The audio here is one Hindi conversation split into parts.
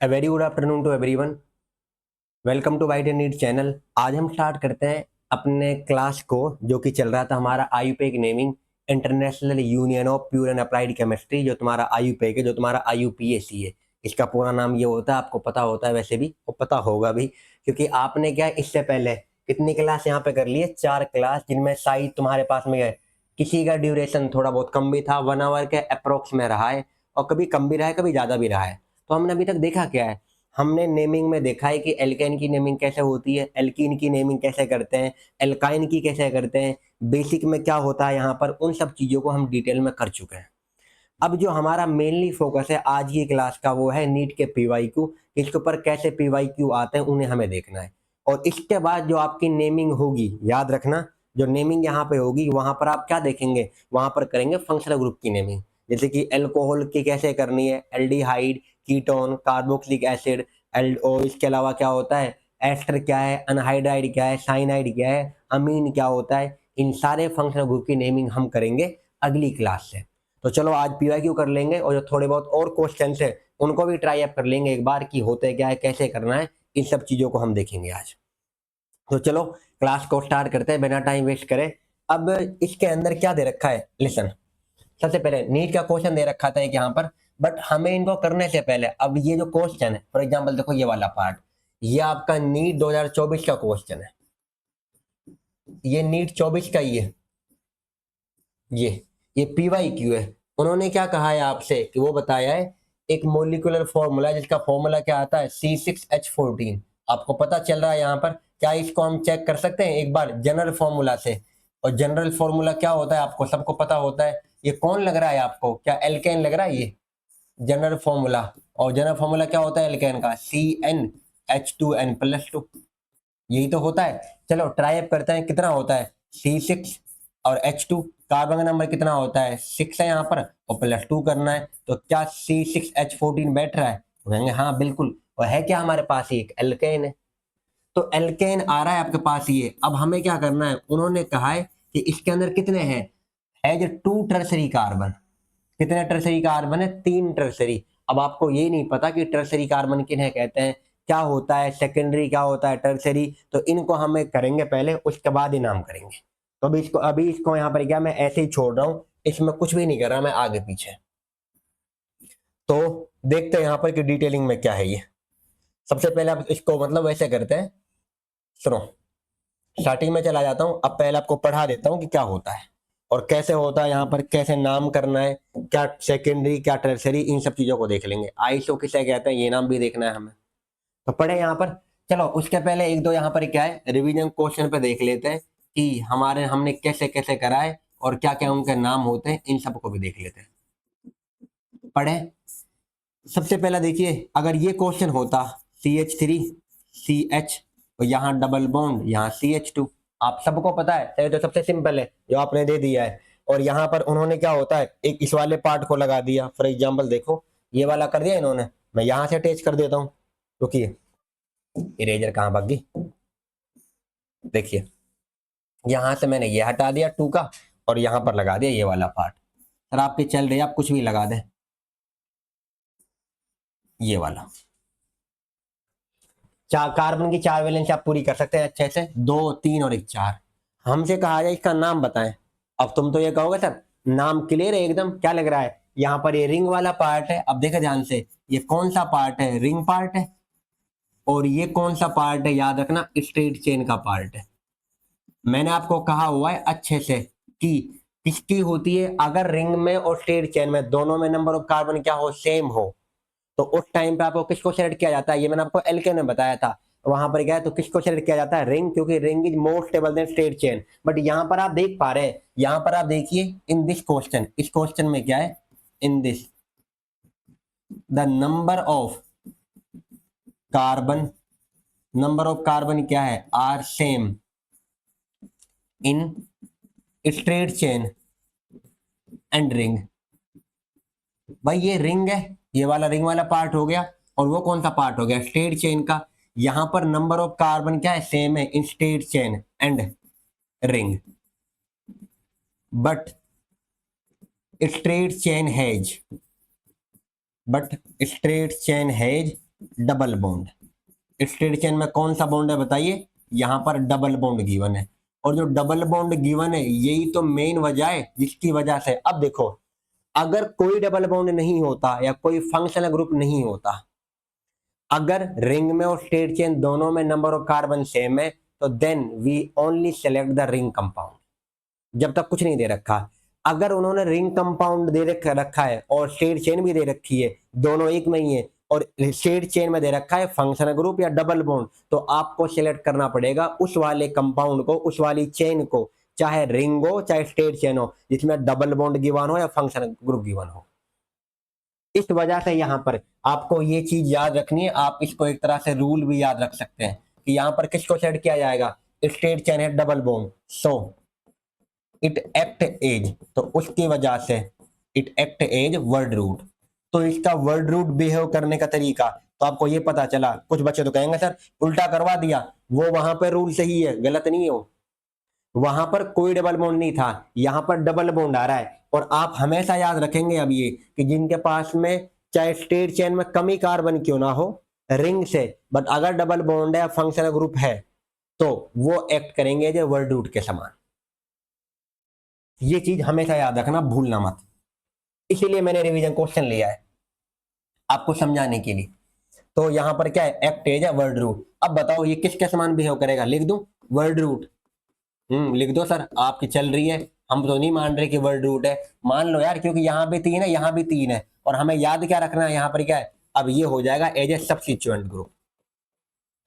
A very good afternoon to everyone. Welcome to white and neat channel. आज हम स्टार्ट करते हैं अपने क्लास को, जो कि चल रहा था हमारा IUPAC naming international union of pure and applied chemistry, जो तुम्हारा आईयूपीएक है, जो तुम्हारा आईयूपीएसी है। इसका पूरा नाम ये होता है, आपको पता होता है वैसे भी, और पता होगा भी, क्योंकि आपने क्या है, इससे पहले कितनी क्लास यहाँ पे कर ली है? 4 क्लास, जिनमें शायद तुम्हारे पास में है किसी का ड्यूरेशन थोड़ा बहुत कम भी था, 1 आवर के अप्रोक्स में रहा है, और कभी कम भी रहा है, कभी ज़्यादा भी रहा है। तो हमने अभी तक देखा क्या है? हमने नेमिंग में देखा है कि एल्केन की नेमिंग कैसे होती है, एल्कीन की नेमिंग कैसे करते हैं, एल्काइन की कैसे करते हैं, बेसिक में क्या होता है यहाँ पर, उन सब चीज़ों को हम डिटेल में कर चुके हैं। अब जो हमारा मेनली फोकस है आज की क्लास का, वो है नीट के पीवाईक्यू। इसके ऊपर कैसे पीवाईक्यू आते हैं उन्हें हमें देखना है। और इसके बाद जो आपकी नेमिंग होगी, याद रखना, जो नेमिंग यहाँ पे होगी वहां पर आप क्या देखेंगे, वहां पर करेंगे फंक्शनल ग्रुप की नेमिंग। जैसे कि एल्कोहल की कैसे करनी है, एल्डिहाइड, कीटोन, कार्बोक्सिलिक एसिड, और इसके अलावा क्या होता है, एस्टर क्या है, अनहाइड्राइड क्या है, साइनाइड क्या है, अमीन क्या होता है। इन सारे फंक्शनल ग्रुप की नेमिंग हम करेंगे अगली क्लास से। तो चलो आज पीवाईक्यू कर लेंगे, और जो थोड़े बहुत और क्वेश्चन है उनको भी ट्राई अप कर लेंगे एक बार, कि होते क्या है, कैसे करना है। इन सब चीजों को हम देखेंगे आज। तो चलो क्लास को स्टार्ट करते हैं बिना टाइम वेस्ट करे। अब इसके अंदर क्या दे रखा है, लिसन। सबसे पहले नीट का क्वेश्चन दे रखा था एक यहाँ पर, बट हमें इनको करने से पहले अब ये जो क्वेश्चन है, फॉर एग्जाम्पल देखो ये वाला पार्ट, ये आपका नीट 2024 का क्वेश्चन है। ये नीट 24 का ही है। ये पीवाईक्यू है। उन्होंने क्या कहा है आपसे कि वो बताया है एक मोलिकुलर फॉर्मूला, जिसका फॉर्मूला क्या आता है, C6H14। आपको पता चल रहा है यहाँ पर? क्या इसको हम चेक कर सकते हैं एक बार जनरल फॉर्मूला से? और जनरल फॉर्मूला क्या होता है आपको सबको पता होता है। ये कौन लग रहा है आपको, क्या एल्केन लग रहा है? ये जनरल फॉर्मूला। और जनरल फॉर्मूला क्या होता है एल्केन का? CnH2n+2। यही तो होता है। चलो ट्राई अप करते हैं, कितना होता है C6 और H2। कार्बन का नंबर कितना होता है, 6 है यहाँ पर, और +2 करना है। तो क्या C6H14 बैठ रहा है? कहेंगे हाँ बिल्कुल। और है क्या हमारे पास, एक एल्केन है। तो एल्केन आ रहा है आपके पास ये। अब हमें क्या करना है, उन्होंने कहा है कि इसके अंदर कितने हैं, है जो 2 टर्सरी कार्बन। कितने टर्सरी कार्बन है? 3 टर्सरी। अब आपको ये नहीं पता कि टर्सरी कार्बन किन्हें कहते हैं, क्या होता है सेकेंडरी, क्या होता है टर्सरी। तो इनको हमें करेंगे पहले, उसके बाद ही नाम करेंगे। तो अभी इसको यहाँ पर क्या मैं ऐसे ही छोड़ रहा हूँ, इसमें कुछ भी नहीं कर रहा मैं आगे पीछे। तो देखते हैं यहाँ पर कि डिटेलिंग में क्या है ये। सबसे पहले आप इसको मतलब वैसे करते हैं, सुनो, स्टार्टिंग में चला जाता हूँ। अब पहले आपको पढ़ा देता हूँ कि क्या होता है और कैसे होता है, यहाँ पर कैसे नाम करना है, क्या सेकेंडरी क्या टर्सरी, इन सब चीजों को देख लेंगे। आईएसओ किसे कहते हैं ये नाम भी देखना है हमें। तो पढ़े यहाँ पर। चलो उसके पहले एक दो यहाँ पर क्या है, रिवीजन क्वेश्चन पे देख लेते हैं कि हमने कैसे कैसे करा है और क्या क्या उनके नाम होते हैं, इन सबको भी देख लेते हैं। पढ़े। सबसे पहला देखिए, अगर ये क्वेश्चन होता CH3CH, और यहाँ डबल बॉन्ड, यहाँ CH2, आप सबको पता है, तो सबसे सिंपल है जो आपने दे दिया है। और यहाँ पर उन्होंने क्या होता है, एक इस वाले पार्ट को लगा दिया। फॉर एग्जाम्पल देखो ये वाला कर दिया इन्होंने, मैं यहाँ से अटैच कर देता हूँ। रुकिए, इरेजर कहाँ भाग गई, देखिए यहाँ से मैंने ये हटा दिया 2 का, और यहाँ पर लगा दिया ये वाला पार्ट। सर आपके चल रही है, आप कुछ भी लगा दें, ये वाला। कार्बन की 4 वैलेंस आप पूरी कर सकते हैं अच्छे से, 2 3 और 1 4। हमसे कहा जाए इसका नाम बताएं। अब तुम तो ये कहोगे सर नाम क्लियर है एकदम, क्या लग रहा है? यहाँ पर ये रिंग वाला पार्ट है। अब देखो ध्यान से, ये कौन सा पार्ट है, रिंग पार्ट है। और ये कौन सा पार्ट है, याद रखना, स्ट्रेट चेन का पार्ट है। मैंने आपको कहा हुआ है अच्छे से कि किसकी होती है, अगर रिंग में और स्ट्रेट चेन में दोनों में नंबर ऑफ कार्बन क्या हो, सेम हो, तो उस टाइम पे आपको किसको सेलेक्ट किया जाता है? ये मैंने आपको एल्केन में बताया था। वहां पर क्या है, तो किसको सेलेक्ट किया जाता है? रिंग, क्योंकि ring is more stable then straight chain. But यहाँ पर आप देख पा रहे हैं, यहाँ पर आप देखिए इन दिस क्वेश्चन, इस क्वेश्चन में क्या है, in this the carbon number of carbon क्या है, are same in straight chain and ring. भाई ये रिंग है, ये वाला रिंग वाला पार्ट हो गया, और वो कौन सा पार्ट हो गया, स्ट्रेट चेन का। यहां पर नंबर ऑफ कार्बन क्या है, सेम है इन straight chain and ring. But straight chain has but straight chain has double bond. Straight chain में कौन सा बॉन्ड है बताइए, यहाँ पर डबल बॉन्ड गिवन है। और जो डबल बॉन्ड गिवन है यही तो मेन वजह है जिसकी वजह से, अब देखो अगर कोई डबल बॉन्ड नहीं होता या कोई फंक्शनल ग्रुप नहीं होता, अगर रिंग में और स्ट्रेट चेन दोनों में नंबर ऑफ कार्बन सेम है, तो then we only select the ring compound, जब तक कुछ नहीं दे रखा। अगर उन्होंने रिंग कंपाउंड दे रखा है और स्ट्रेट चेन भी दे रखी है, दोनों एक में ही है, और स्ट्रेट चेन में दे रखा है फंक्शनल ग्रुप या डबल बॉन्ड, तो आपको सिलेक्ट करना पड़ेगा उस वाले कंपाउंड को, उस वाली चेन को, चाहे रिंग हो चाहे स्ट्रेट चेन हो, जिसमें डबल बॉन्ड गिवन हो या फंक्शनल ग्रुप गिवन हो। इस वजह से यहाँ पर आपको ये चीज याद रखनी है, आप इसको एक तरह से रूल भी याद रख सकते हैं कि यहाँ पर किसको सेट किया जाएगा, स्ट्रेट चेन है double bond, so it act as, तो उसकी वजह से it act as word root. तो इसका वर्ड रूट बिहेव करने का तरीका तो आपको ये पता चला। कुछ बच्चे तो कहेंगे सर उल्टा करवा दिया, वो वहां पर रूल सही है, गलत नहीं हो, वहां पर कोई डबल बॉन्ड नहीं था, यहाँ पर डबल बॉन्ड आ रहा है। और आप हमेशा याद रखेंगे अब ये कि जिनके पास में चाहे स्ट्रेट चेन में कमी कार्बन क्यों ना हो रिंग से, बट अगर डबल बॉन्ड है फंक्शनल ग्रुप है तो वो एक्ट करेंगे जो वर्ड रूट के समान। ये चीज हमेशा याद रखना, भूलना मत। इसीलिए मैंने रिवीजन क्वेश्चन लिया है आपको समझाने के लिए। तो यहाँ पर क्या है, एक्ट एज है वर्ड रूट। अब बताओ ये किसके समान बिहेव करेगा, लिख दूं वर्ड रूट। लिख दो सर, आपकी चल रही है, हम तो नहीं मान रहे कि वर्ड रूट है, मान लो यार, क्योंकि यहाँ भी 3 है यहाँ भी 3 है, और हमें याद क्या रखना है यहाँ पर क्या है, अब ये हो जाएगा एज ए सब्स्टिट्यूएंट ग्रुप।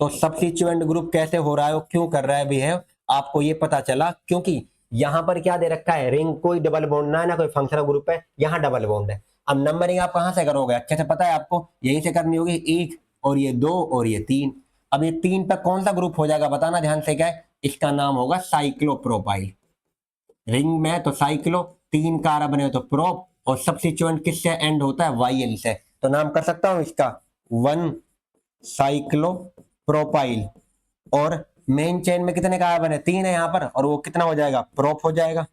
तो सब्स्टिट्यूएंट ग्रुप कैसे हो रहा है, क्यों कर रहा है बिहेव, आपको ये पता चला क्योंकि यहाँ पर क्या दे रखा है, रिंग कोई डबल बॉन्ड ना है ना कोई फंक्शनल ग्रुप है, यहाँ डबल बॉन्ड है। अब नंबरिंग आप कहां से करोगे, अच्छे से पता है आपको, यहीं से करनी होगी, 1 और ये 2 और ये 3। अब ये 3 पर कौन सा ग्रुप हो जाएगा बताना ध्यान से, क्या है, इसका नाम होगा साइक्लोप्रोपाइल। रिंग में तो साइक्लो, 3 कार्बन है तो प्रोप, और सब्स्टिट्यूएंट किससे एंड होता है, वाई से, तो नाम कर सकता हूं इसका 1 साइक्लोप्रोपाइल। और मेन चेन में कितने कार्बन है, 3 है यहाँ पर, और वो कितना हो जाएगा, प्रोप हो जाएगा।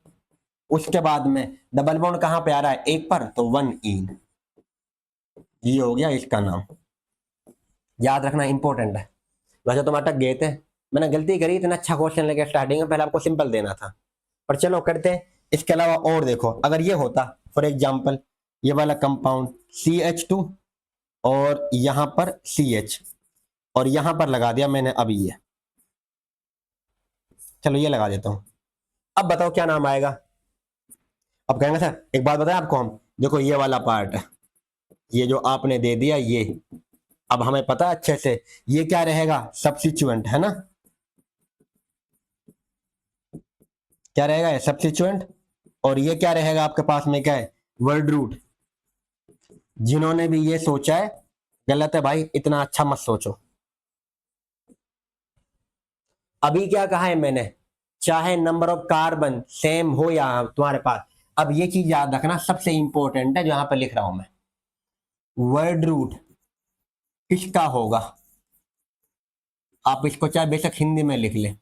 उसके बाद में डबल बॉन्ड कहां पे आ रहा है, 1 पर, तो 1 इन, ये हो गया इसका नाम। याद रखना इंपॉर्टेंट है। वैसे तुम अटक गए थे, मैंने गलती करी, इतना अच्छा क्वेश्चन लेके स्टार्टिंग में, पहले आपको सिंपल देना था, पर चलो करते हैं। इसके अलावा और देखो, अगर ये होता फॉर एग्जांपल ये वाला कंपाउंड CH2 और यहां पर CH, और यहां पर लगा दिया मैंने अभी ये, चलो ये लगा देता हूं, अब बताओ क्या नाम आएगा। अब कहेंगे सर एक बात बताएं आपको, हम देखो ये वाला पार्ट है, ये जो आपने दे दिया ये, अब हमें पता है अच्छे से ये क्या रहेगा, सब्स्टिट्यूएंट है ना, क्या रहेगा ये सब्स्टिट्यूएंट, और ये क्या रहेगा आपके पास में, क्या है, वर्ड रूट। जिन्होंने भी ये सोचा है गलत है भाई, इतना अच्छा मत सोचो। अभी क्या कहा है मैंने, चाहे नंबर ऑफ कार्बन सेम हो या तुम्हारे पास, अब ये चीज याद रखना सबसे इंपॉर्टेंट है जो यहां पर लिख रहा हूं मैं, वर्ड रूट किसका होगा, आप इसको चाहे बेशक हिंदी में लिख ले,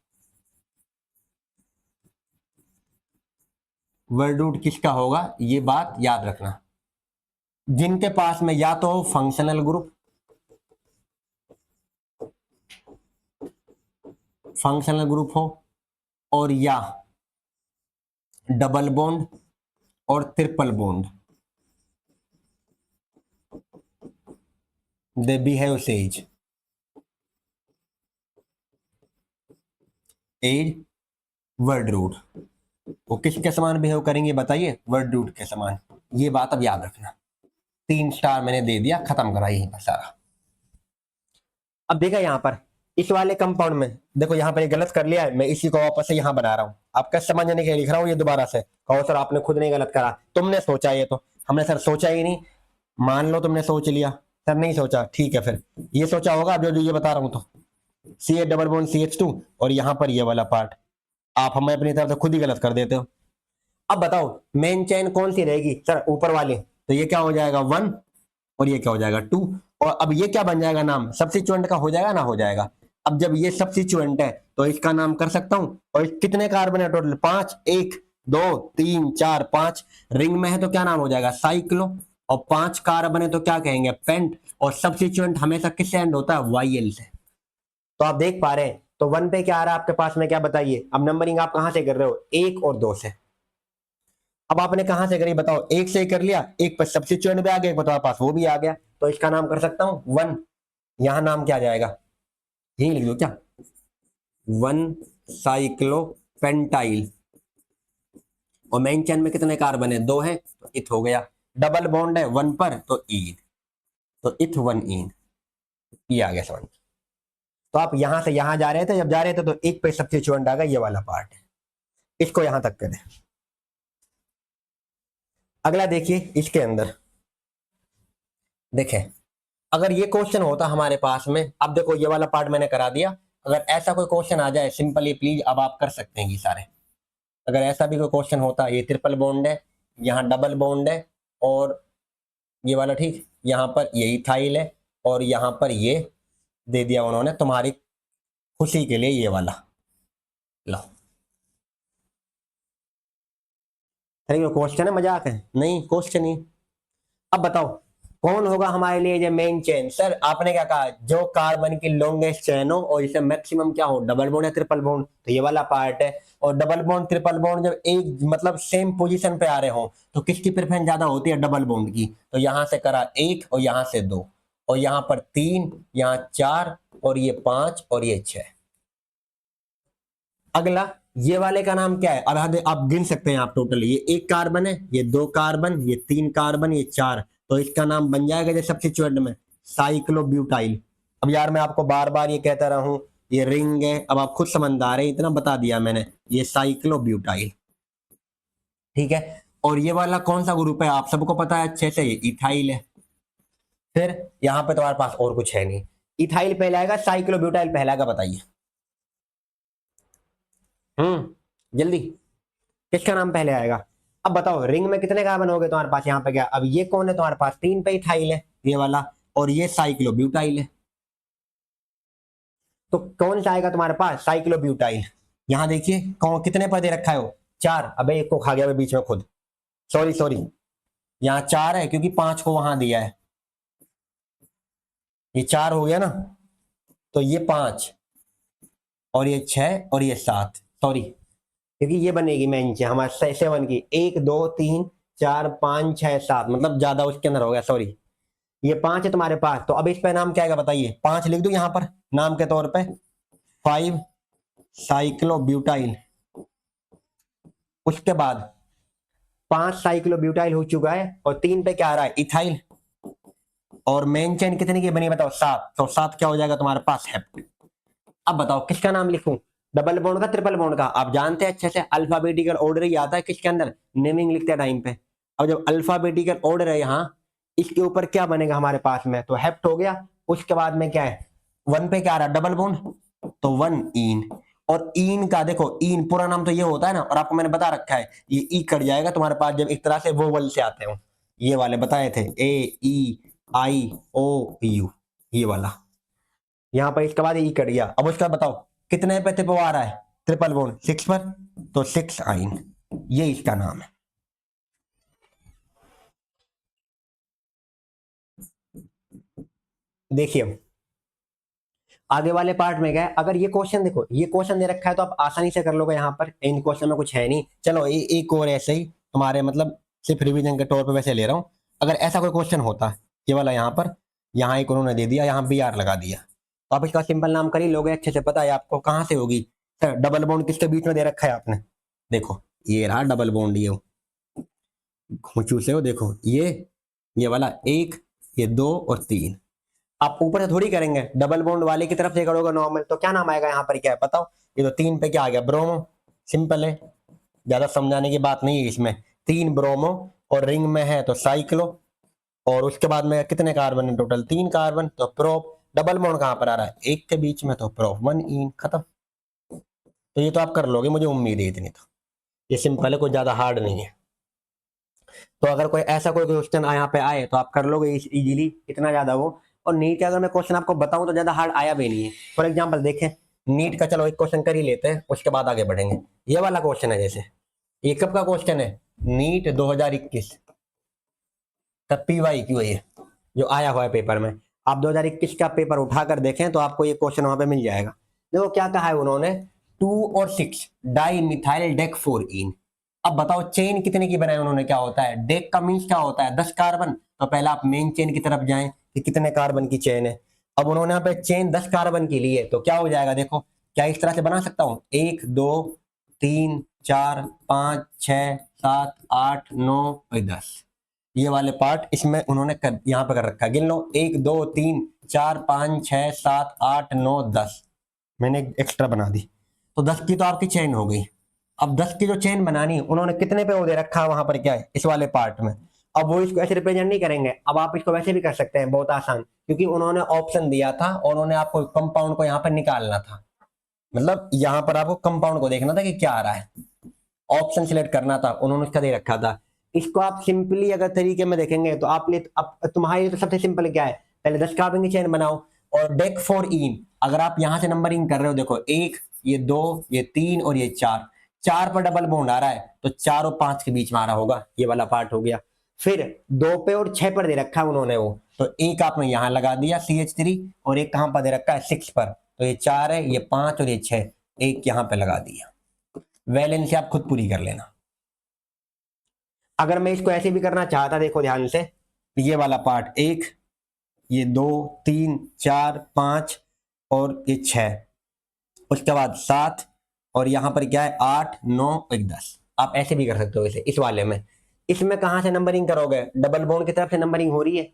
वर्ड रूट किसका होगा, ये बात याद रखना। जिनके पास में या तो फंक्शनल ग्रुप, फंक्शनल ग्रुप हो, और या डबल बॉन्ड और triple bond, they behave as word root. वो किसके समान बिहेव करेंगे बताइए, वर्ड रूट के समान। ये बात अब याद रखना, 3 स्टार मैंने दे दिया, खत्म करा यहीं पर सारा। अब देखा यहाँ पर इस वाले कंपाउंड में, देखो यहाँ पर गलत कर लिया है, मैं इसी को वापस से यहाँ बना रहा हूँ, आपका समझने के लिए लिख रहा हूँ ये दोबारा से। कहो सर आपने खुद नहीं गलत करा, तुमने सोचा, ये तो हमने सर सोचा ही नहीं, मान लो तुमने सोच लिया, सर नहीं सोचा, ठीक है, फिर ये सोचा होगा जो जो ये बता रहा हूँ, तो CH डबल बॉन्ड CH2 और यहाँ पर ये वाला पार्ट, आप हमें अपनी तरफ से खुद ही गलत कर देते हो। अब बताओ मेन चेन कौन सी रहेगी, सर ऊपर वाली, तो ये क्या हो जाएगा 1 और ये क्या हो जाएगा 2, और अब ये क्या बन जाएगा नाम, सब्स्टिट्यूएंट का हो जाएगा ना, हो जाएगा। अब जब ये सब्स्टिट्यूएंट है तो इसका नाम कर सकता हूं, और कितने कार्बन है टोटल, 5, 1 2 3 4 5, रिंग में है तो क्या नाम हो जाएगा, साइक्लो, और 5 कार्बन है तो क्या कहेंगे, पेंट, और सब्स्टिट्यूएंट हमेशा किससे एंड होता है, YL से। तो आप देख पा रहे हैं, तो 1 पे क्या आ रहा है आपके पास में, क्या बताइए। अब नंबरिंग आप कहां से कर रहे हो, 1 और 2 से। अब आपने कहां से करी बताओ, 1 से कर लिया, 1 पर सब्स्टिट्यूएंट भी आ गया, एक तुम्हारे पास वो भी आ गया, तो इसका नाम कर सकता हूं 1। यहां नाम क्या आ जाएगा, यही लिख दो क्या, 1 साइक्लोपेंटाइल। और मेन चेन में कितने कार्बन है, 2 है, तो इथ हो गया। डबल बॉन्ड है 1 पर, तो ईन, तो इथ 1 ईन, ये आ गया समझ। तो आप यहां से यहां जा रहे थे, जब जा रहे थे तो एक पे सब्स्टिट्यूएंट आ गया, ये वाला पार्ट है। इसको यहां तक करें। अगला देखिए, इसके अंदर देखें, अगर ये क्वेश्चन होता हमारे पास में, अब देखो ये वाला पार्ट मैंने करा दिया। अगर ऐसा कोई क्वेश्चन आ जाए सिंपली प्लीज, अब आप कर सकते हैं ये सारे। अगर ऐसा भी कोई क्वेश्चन होता, ये ट्रिपल बॉन्ड है, यहाँ डबल बॉन्ड है, और ये वाला ठीक, यहाँ पर ये इथाइल है, और यहाँ पर ये दे दिया उन्होंने तुम्हारी खुशी के लिए, ये वाला लो। अरे ये क्वेश्चन है, मजाक है? नहीं, क्वेश्चन ही। अब बताओ कौन होगा हमारे लिए ये मेन चेन। सर आपने क्या कहा, जो कार्बन की लॉन्गेस्ट चेन हो और इसे मैक्सिमम क्या हो, डबल बॉन्ड या ट्रिपल बॉन्ड, तो ये वाला पार्ट है। और डबल बॉन्ड ट्रिपल बॉन्ड जब एक मतलब सेम पोजीशन पे आ रहे हो, तो किसकी प्रेफरेंस ज्यादा होती है, डबल बॉन्ड की। तो यहां से करा 1 और यहां से 2, और यहां पर 3, यहाँ 4, और ये 5, और ये 6। अगला ये वाले का नाम क्या है, अब आप गिन सकते हैं आप टोटल, ये 1 कार्बन है, ये 2 कार्बन, ये 3 कार्बन, ये 4, तो इसका नाम बन जाएगा जैसे सब्स्टिट्यूएंट में साइक्लोब्यूटाइल। अब यार मैं आपको बार बार ये कहता रहा हूं, ये रिंग है, अब आप खुद समझदार है, इतना बता दिया मैंने, ये साइक्लोब्यूटाइल, ठीक है। और ये वाला कौन सा ग्रुप है, आप सबको पता है अच्छे से, ये इथाइल है। फिर यहां पे तुम्हारे पास और कुछ है नहीं, इथाइल पहले आएगा, साइक्लोब्यूटाइल पहला आएगा, बताइए। जल्दी, किसका नाम पहले आएगा। अब बताओ रिंग में कितने कार्बन हो गए तुम्हारे पास, यहाँ पे क्या, अब ये कौन है तुम्हारे पास, 3 पे इथाइल है ये वाला, और ये साइक्लोब्यूटाइल है। तो कौन सा आएगा तुम्हारे पास, साइक्लोब्यूटाइल। यहाँ देखिए कौन कितने पर दे रखा है वो, 4, अबे एक को खा गया बीच में खुद, सॉरी सॉरी, यहाँ 4 है क्योंकि 5 को वहां दिया है, ये 4 हो गया ना, तो ये 5, और ये 6, और ये 7, सॉरी, क्योंकि ये बनेगी मेन चेन हमारे 7 की, 1 2 3 4 5 6 7, मतलब ज्यादा उसके अंदर हो गया, सॉरी। ये 5 है तुम्हारे पास, तो अब इस पे नाम क्या आएगा बताइए, 5 लिख दू यहां पर नाम के तौर पे, 5 साइक्लोब्यूटाइल। उसके बाद 5 साइक्लोब्यूटाइल हो चुका है, और 3 पे क्या आ रहा है, इथाइल। और मेन चेन कितने की बनी बताओ, 7, तो 7 क्या हो जाएगा तुम्हारे पास, हेप्ट। अब बताओ किसका नाम लिखूं, डबल बॉन्ड का ट्रिपल बॉन्ड का। आप जानते हैं अच्छे से अल्फाबेटिकल ऑर्डर ही आता है किसके अंदर, नेमिंग लिखते टाइम पे। अब जब अल्फाबेटिकल ऑर्डर है यहाँ, इसके ऊपर क्या बनेगा हमारे पास में, तो हेप्ट हो गया। उसके बाद में क्या है, 1 पे क्या आ रहा है, डबल बॉन्ड, तो 1 ईन। और ईन का देखो, ईन पूरा नाम तो ये होता है ना, और आपको मैंने बता रखा है ये ई कट जाएगा तुम्हारे पास जब एक तरह से वोवल से आते हो, ये वाले बताए थे, ए ई आई ओ यू, ये वाला। यहाँ पर इसके बाद ई कट गया। अब उसका बताओ कितने पे ट्रिपल आ रहा है, ट्रिपल बॉन्ड 6 पर, तो 6 आइन, ये इसका नाम है। देखिए आगे वाले पार्ट में क्या है, अगर ये क्वेश्चन देखो, ये क्वेश्चन दे रखा है तो आप आसानी से कर लोगे, यहाँ पर इन क्वेश्चन में कुछ है नहीं। चलो एक और ऐसे ही तुम्हारे मतलब सिर्फ रिवीजन के तौर पे वैसे ले रहा हूँ। अगर ऐसा कोई क्वेश्चन होता ये वाला, यहाँ पर यहाँ एक उन्होंने दे दिया, यहाँ बी आर लगा दिया, तो आप इसका सिंपल नाम कर ही लोगे, अच्छे से पता है आपको कहाँ से होगी। सर डबल बॉन्ड किसके बीच में दे रखा है आपने, देखो ये रहा डबल बॉन्ड, ये घुंचू से हो, देखो ये वाला 1, ये 2 और 3। आप ऊपर से थोड़ी करेंगे, डबल बॉन्ड वाले की तरफ से करोगे नॉर्मल, तो क्या नाम आएगा यहाँ पर, क्या है बताओ। ये तो 3 पे क्या आ गया, ब्रोमो, सिंपल है, ज्यादा समझाने की बात नहीं है इसमें। 3 ब्रोमो, और रिंग में है तो साइक्लो, और उसके बाद में कितने कार्बन है टोटल, 3 कार्बन, तो प्रोप। डबल बॉन्ड कहां पर आ रहा है, एक के बीच में, तो प्रोप 1 इन, खत्म। तो ये तो आप कर लोगे, मुझे उम्मीद है इतनी, तो ये सिंपल है, कोई ज्यादा हार्ड नहीं है। तो अगर कोई ऐसा कोई क्वेश्चन यहाँ पे आए तो आप कर लोगे इजीली, इतना ज्यादा वो। और नीट का अगर मैं क्वेश्चन आपको बताऊं तो ज्यादा हार्ड आया भी नहीं है। फॉर एग्जांपल देखें नीट का, चलो एक क्वेश्चन कर ही लेते हैं, उसके बाद आगे बढ़ेंगे। ये वाला क्वेश्चन है, जैसे ये कब का क्वेश्चन है, नीट 2021 का PYQ है ये, जो आया हुआ है पेपर में। आप 2021 का पेपर उठाकर देखें तो आपको ये क्वेश्चन वहां पे मिल जाएगा। देखो क्या कहा है उन्होंने, 2 और 6 डाई मिथाइल डेक्फोरीन। अब बताओ चेन कितने की बनाई उन्होंने, क्या होता है डेक का मीन्स क्या होता है 10 कार्बन। तो पहले आप मेन चेन की तरफ जाएं कि कितने कार्बन की चेन है। अब उन्होंने यहाँ पे चेन 10 कार्बन की ली है तो क्या हो जाएगा, देखो क्या इस तरह से बना सकता हूं, 1 2 3 4 5 6 7 8 9 और 10। ये वाले पार्ट इसमें उन्होंने यहाँ पे कर रखा है, गिन लो 1 2 3 4 5 6 7 8 9 10, मैंने एक्स्ट्रा बना दी। तो 10 की तो आपकी चेन हो गई। अब 10 की जो चेन बनानी है उन्होंने कितने पे वो दे रखा है वहां पर, क्या है इस वाले पार्ट में। अब वो इसको ऐसे रिप्रेजेंट नहीं करेंगे, अब आप इसको वैसे भी कर सकते हैं, बहुत आसान, क्योंकि उन्होंने ऑप्शन दिया था और उन्होंने आपको कंपाउंड को यहाँ पर निकालना था। मतलब यहाँ पर आपको कंपाउंड को देखना था कि क्या आ रहा है, ऑप्शन सिलेक्ट करना था, उन्होंने उसका दे रखा था। इसको आप सिंपली अगर तरीके में देखेंगे तो आप ले, अब तुम्हारे लिए तो सबसे सिंपल क्या है, पहले 10 कार्बन की चेन बनाओ और डेक फॉर इन, अगर आप यहां से नंबरिंग कर रहे हो, देखो 1 ये 2 ये 3 और ये 4, 4 पर डबल बॉन्ड आ रहा है तो 4 और 5 के बीच में आ रहा होगा, ये वाला पार्ट हो गया। फिर 2 पे और 6 पर दे रखा है उन्होंने वो, तो एक आपने यहां लगा दिया CH3 और एक कहां पर दे रखा है 6 पर, तो ये 4 है, ये 5 और ये 6, एक यहां पे लगा दिया। वैलेंसी आप खुद पूरी कर लेना। अगर मैं इसको ऐसे भी करना चाहता, देखो ध्यान से, ये वाला पार्ट 1 ये 2 3 4 5 और ये 6, उसके बाद 7 और यहां पर क्या है 8 9 और 10, आप ऐसे भी कर सकते हो इसे इस वाले में। इसमें कहां से नंबरिंग करोगे, डबल बॉन्ड की तरफ से नंबरिंग हो रही है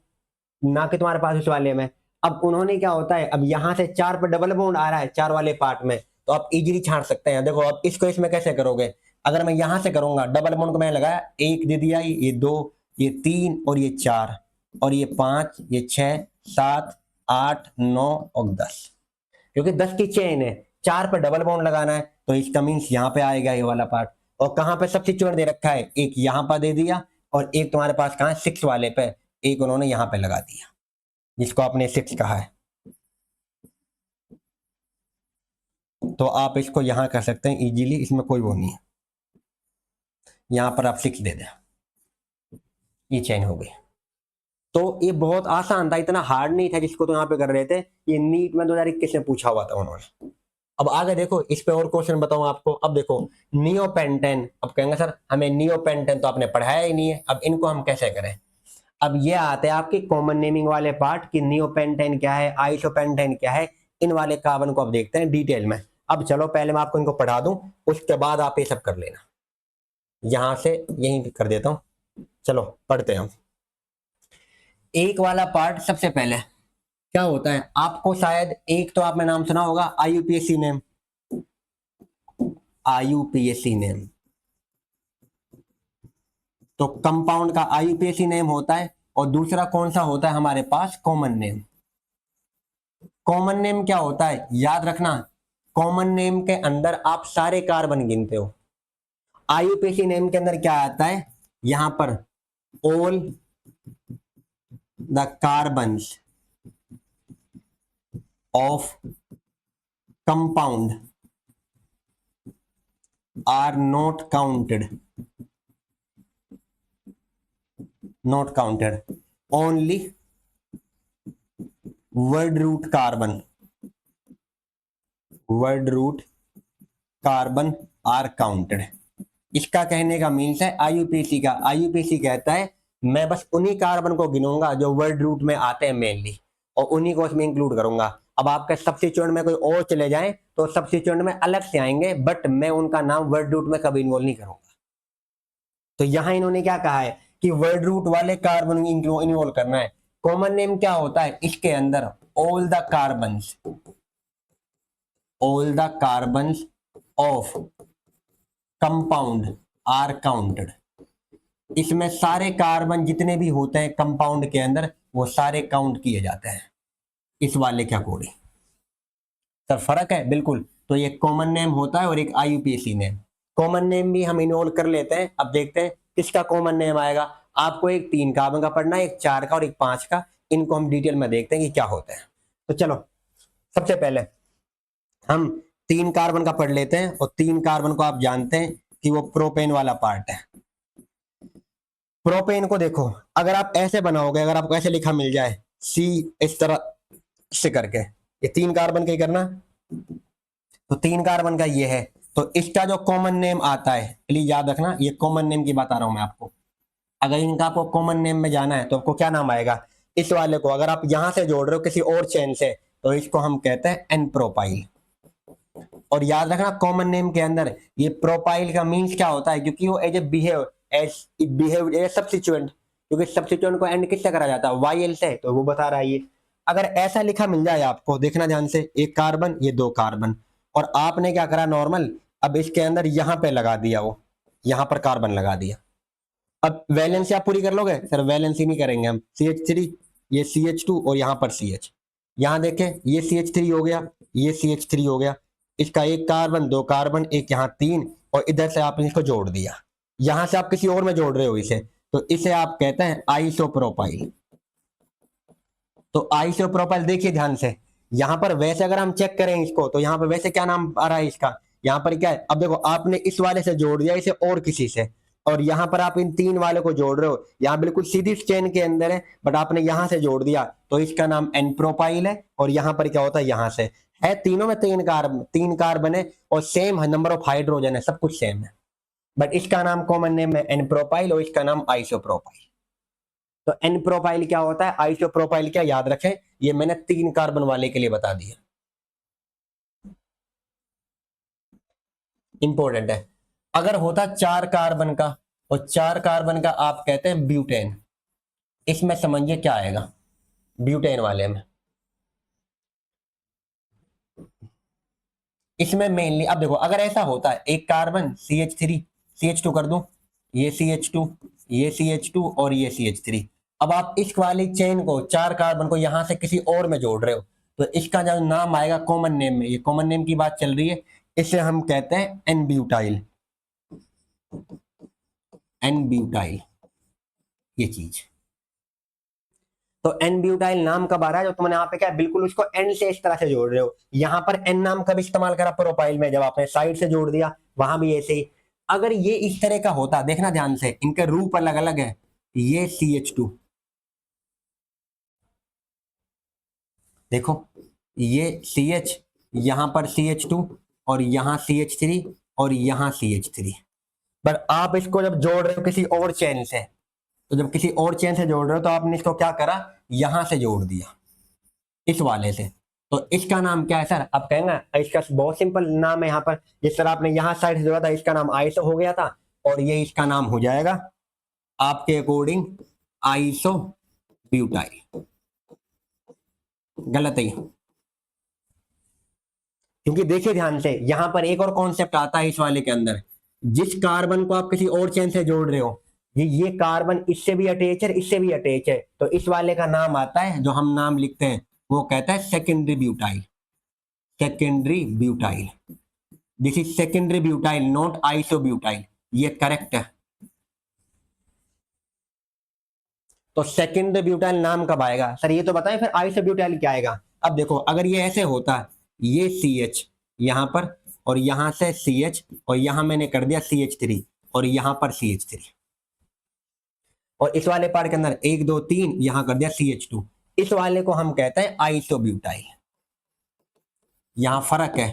ना कि तुम्हारे पास उस वाले में। अब उन्होंने क्या होता है, अब यहां से 4 पर डबल बॉन्ड आ रहा है 4 वाले पार्ट में, तो आप इजीली छांट सकते हैं। देखो अब इसको इसमें कैसे करोगे, अगर मैं यहां से करूंगा, डबल बॉन्ड को मैंने लगाया, 1 दे दिया, ये 2 ये 3 और ये 4 और ये 5 ये 6 7 8 9 और 10, क्योंकि 10 की चेन है, 4 पर डबल बॉन्ड लगाना है तो इसका मीन्स यहाँ पे आएगा ये वाला पार्ट। और कहां पे सब्स्टिट्यूएंट दे रखा है, एक यहां पर दे दिया और एक तुम्हारे पास कहां 6 वाले पे, एक उन्होंने यहां पे लगा दिया जिसको आपने 6 कहा है। तो आप इसको यहां कर सकते हैं इजीली, इसमें कोई वो नहीं है, यहां पर आप 6 दे दें, ये चेंज हो गई। तो ये बहुत आसान था, इतना हार्ड नहीं था जिसको तो यहाँ पे कर रहे थे, ये नीट में 2021 में पूछा हुआ था उन्होंने। अब आगे देखो, इस पे और क्वेश्चन बताऊं आपको। अब देखो नियोपेंटेन, अब कहेंगे सर हमें नियोपेंटेन तो आपने पढ़ाया ही नहीं है, अब इनको हम कैसे करें। अब ये आते हैं आपके कॉमन नेमिंग वाले पार्ट कि नियोपेंटेन क्या है, आइसोपेंटेन क्या है, इन वाले कार्बन को अब देखते हैं डिटेल में। अब चलो पहले मैं आपको इनको पढ़ा दूं, उसके बाद आप ये सब कर लेना। यहां से यहीं कर देता हूं, चलो पढ़ते हैं हम। एक वाला पार्ट सबसे पहले क्या होता है, आपको शायद एक तो आपने नाम सुना होगा IUPAC नेम, IUPAC नेम, तो कंपाउंड का IUPAC नेम होता है। और दूसरा कौन सा होता है हमारे पास, कॉमन नेम। कॉमन नेम क्या होता है याद रखना, कॉमन नेम के अंदर आप सारे कार्बन गिनते हो। IUPAC नेम के अंदर क्या आता है, यहां पर all the carbons of compound are not counted, only word root carbon are counted. इसका कहने का मीन्स है IUPAC का, IUPAC कहता है मैं बस उन्हीं कार्बन को गिनूंगा जो वर्ड रूट में आते हैं मेनली, और उन्हीं को इसमें इंक्लूड करूंगा। अब आपके सब्स्टिट्यूएंट में कोई और चले जाएं तो सब्स्टिट्यूएंट में अलग से आएंगे, बट मैं उनका नाम वर्ड रूट में कभी इन्वॉल्व नहीं करूंगा। तो यहां इन्होंने क्या कहा है कि वर्ड रूट वाले कार्बन इन्वॉल्व करना है। कॉमन नेम क्या होता है, इसके अंदर all the carbons of compound are counted, इसमें सारे कार्बन जितने भी होते हैं कंपाउंड के अंदर वो सारे काउंट किए जाते हैं इस वाले के अकॉर्डिंग। सर फर्क है, बिल्कुल। तो ये कॉमन नेम होता है और एक IUPAC नेम। कॉमन नेम भी हम इन्वॉल्व कर लेते हैं। अब देखते हैं किसका कॉमन नेम आएगा। आपको एक 3 कार्बन का पढ़ना है, एक 4 का और एक 5 का। इनको हम डिटेल में देखते हैं कि क्या होते हैं। तो चलो सबसे पहले हम 3 कार्बन का पढ़ लेते हैं, और 3 कार्बन को आप जानते हैं कि वो प्रोपेन वाला पार्ट है। प्रोपेन को देखो, अगर आप ऐसे बनाओगे, अगर आपको ऐसे लिखा मिल जाए सी इस तरह से करके, ये 3 कार्बन का ही करना, तो 3 कार्बन का ये है, तो इसका जो कॉमन नेम आता है, प्लीज याद रखना ये कॉमन नेम की बात आ रहा हूं मैं आपको। अगर इनका आपको कॉमन नेम में जाना है तो आपको क्या नाम आएगा, इस वाले को अगर आप यहां से जोड़ रहे हो किसी और चेन से तो इसको हम कहते हैं एन प्रोपाइल। और याद रखना कॉमन नेम के अंदर ये प्रोपाइल का मीन्स क्या होता है, क्योंकि वो as a behave as substituent, क्योंकि सब्स्टिट्यूएंट को एंड किससे करा जाता है, वाई से, तो वो बता रहा है ये। अगर ऐसा लिखा मिल जाए आपको, देखना ध्यान से, एक कार्बन ये 2 कार्बन, और आपने क्या करा नॉर्मल, अब इसके अंदर यहां पे लगा दिया, वो यहां पर कार्बन लगा दिया। अब वैलेंसी आप पूरी कर लोगे, सर वैलेंसी नहीं करेंगे हम, CH3 ये CH2 और यहां पर CH, यहां देखें ये CH3 हो गया, ये CH3 हो गया, इसका एक कार्बन 2 कार्बन, एक यहाँ 3, और इधर से आपने इसको जोड़ दिया, यहां से आप किसी और में जोड़ रहे हो इसे, तो इसे आप कहते हैं आइसोप्रोपाइल। तो आइसोप्रोपाइल देखिए ध्यान से, यहां पर वैसे अगर हम चेक करें इसको तो यहां पर वैसे क्या नाम आ रहा है इसका, यहां पर क्या है, अब देखो आपने इस वाले से जोड़ दिया इसे और किसी से, और यहां पर आप इन 3 वाले को जोड़ रहे हो, यहां बिल्कुल सीधी चेन के अंदर है, बट आपने यहां से जोड़ दिया तो इसका नाम एन प्रोपाइल है। और यहां पर क्या होता है, यहां से है, तीनों में 3 कार्बन है और सेम नंबर ऑफ हाइड्रोजन है, सब कुछ सेम है, बट इसका नाम कॉमन नेम है एन प्रोपाइल और इसका नाम आइसोप्रोपाइल। तो एन प्रोपाइल क्या होता है, आइसोप्रोपाइल क्या, याद रखें, ये मैंने 3 कार्बन वाले के लिए बता दिया, इंपॉर्टेंट है। अगर होता 4 कार्बन का, और 4 कार्बन का आप कहते हैं ब्यूटेन, इसमें समझिए क्या आएगा ब्यूटेन वाले में, इसमें मेनली अब देखो अगर ऐसा होता है एक कार्बन CH3 CH2 कर दूं, ये CH2 ये CH2 और ये CH3, अब आप इस वाली चेन को 4 कार्बन को यहां से किसी और में जोड़ रहे हो, तो इसका जो नाम आएगा कॉमन नेम में, ये कॉमन नेम की बात चल रही है, इसे हम कहते हैं एन ब्यूटाइल, एन ब्यूटाइल ये चीज। तो एन ब्यूटाइल नाम कब आ रहा है, जो तुमने यहाँ पे क्या बिल्कुल उसको एन से इस तरह से जोड़ रहे हो, यहां पर एन नाम कब इस्तेमाल करा प्रोपाइल में, जब आपने साइड से जोड़ दिया, वहां भी ऐसे ही। अगर ये इस तरह का होता, देखना ध्यान से, इनके रूप अलग अलग है, ये CH2 देखो, ये CH, यहां पर CH2 और यहां CH3 और यहां CH3, पर आप इसको जब जोड़ रहे हो किसी और चेन से, तो जब किसी और चेन से जोड़ रहे हो तो आपने इसको क्या करा, यहां से जोड़ दिया इस वाले से, तो इसका नाम क्या है सर, आप कहेंगे इसका बहुत सिंपल नाम है, यहाँ पर जिस तरह आपने यहां साइड से जोड़ा था इसका नाम आइसो हो गया था, और ये इसका नाम हो जाएगा आपके अकॉर्डिंग आइसो ब्यूटाइल। गलत है, क्योंकि देखिए ध्यान से यहां पर एक और कॉन्सेप्ट आता है इस वाले के अंदर, जिस कार्बन को आप किसी और चेन से जोड़ रहे हो, ये कार्बन इससे भी अटैच है इससे भी अटैच है, तो इस वाले का नाम आता है, जो हम नाम लिखते हैं वो कहता है secondary butyl, secondary butyl, this is secondary butyl not iso butyl, ये करेक्ट है। तो सेकेंडरी ब्यूटाइल नाम कब आएगा सर, ये तो बताएं, फिर आइसो ब्यूटाइल क्या आएगा। अब देखो अगर ये ऐसे होता, ये CH यहां पर, और यहां से CH, और यहां मैंने कर दिया CH3 और यहां पर CH3, और इस वाले पार्ट के अंदर 1 2 3 यहां कर दिया CH2, इस वाले को हम कहते हैं आइसोब्यूटाइल, यहां फर्क है।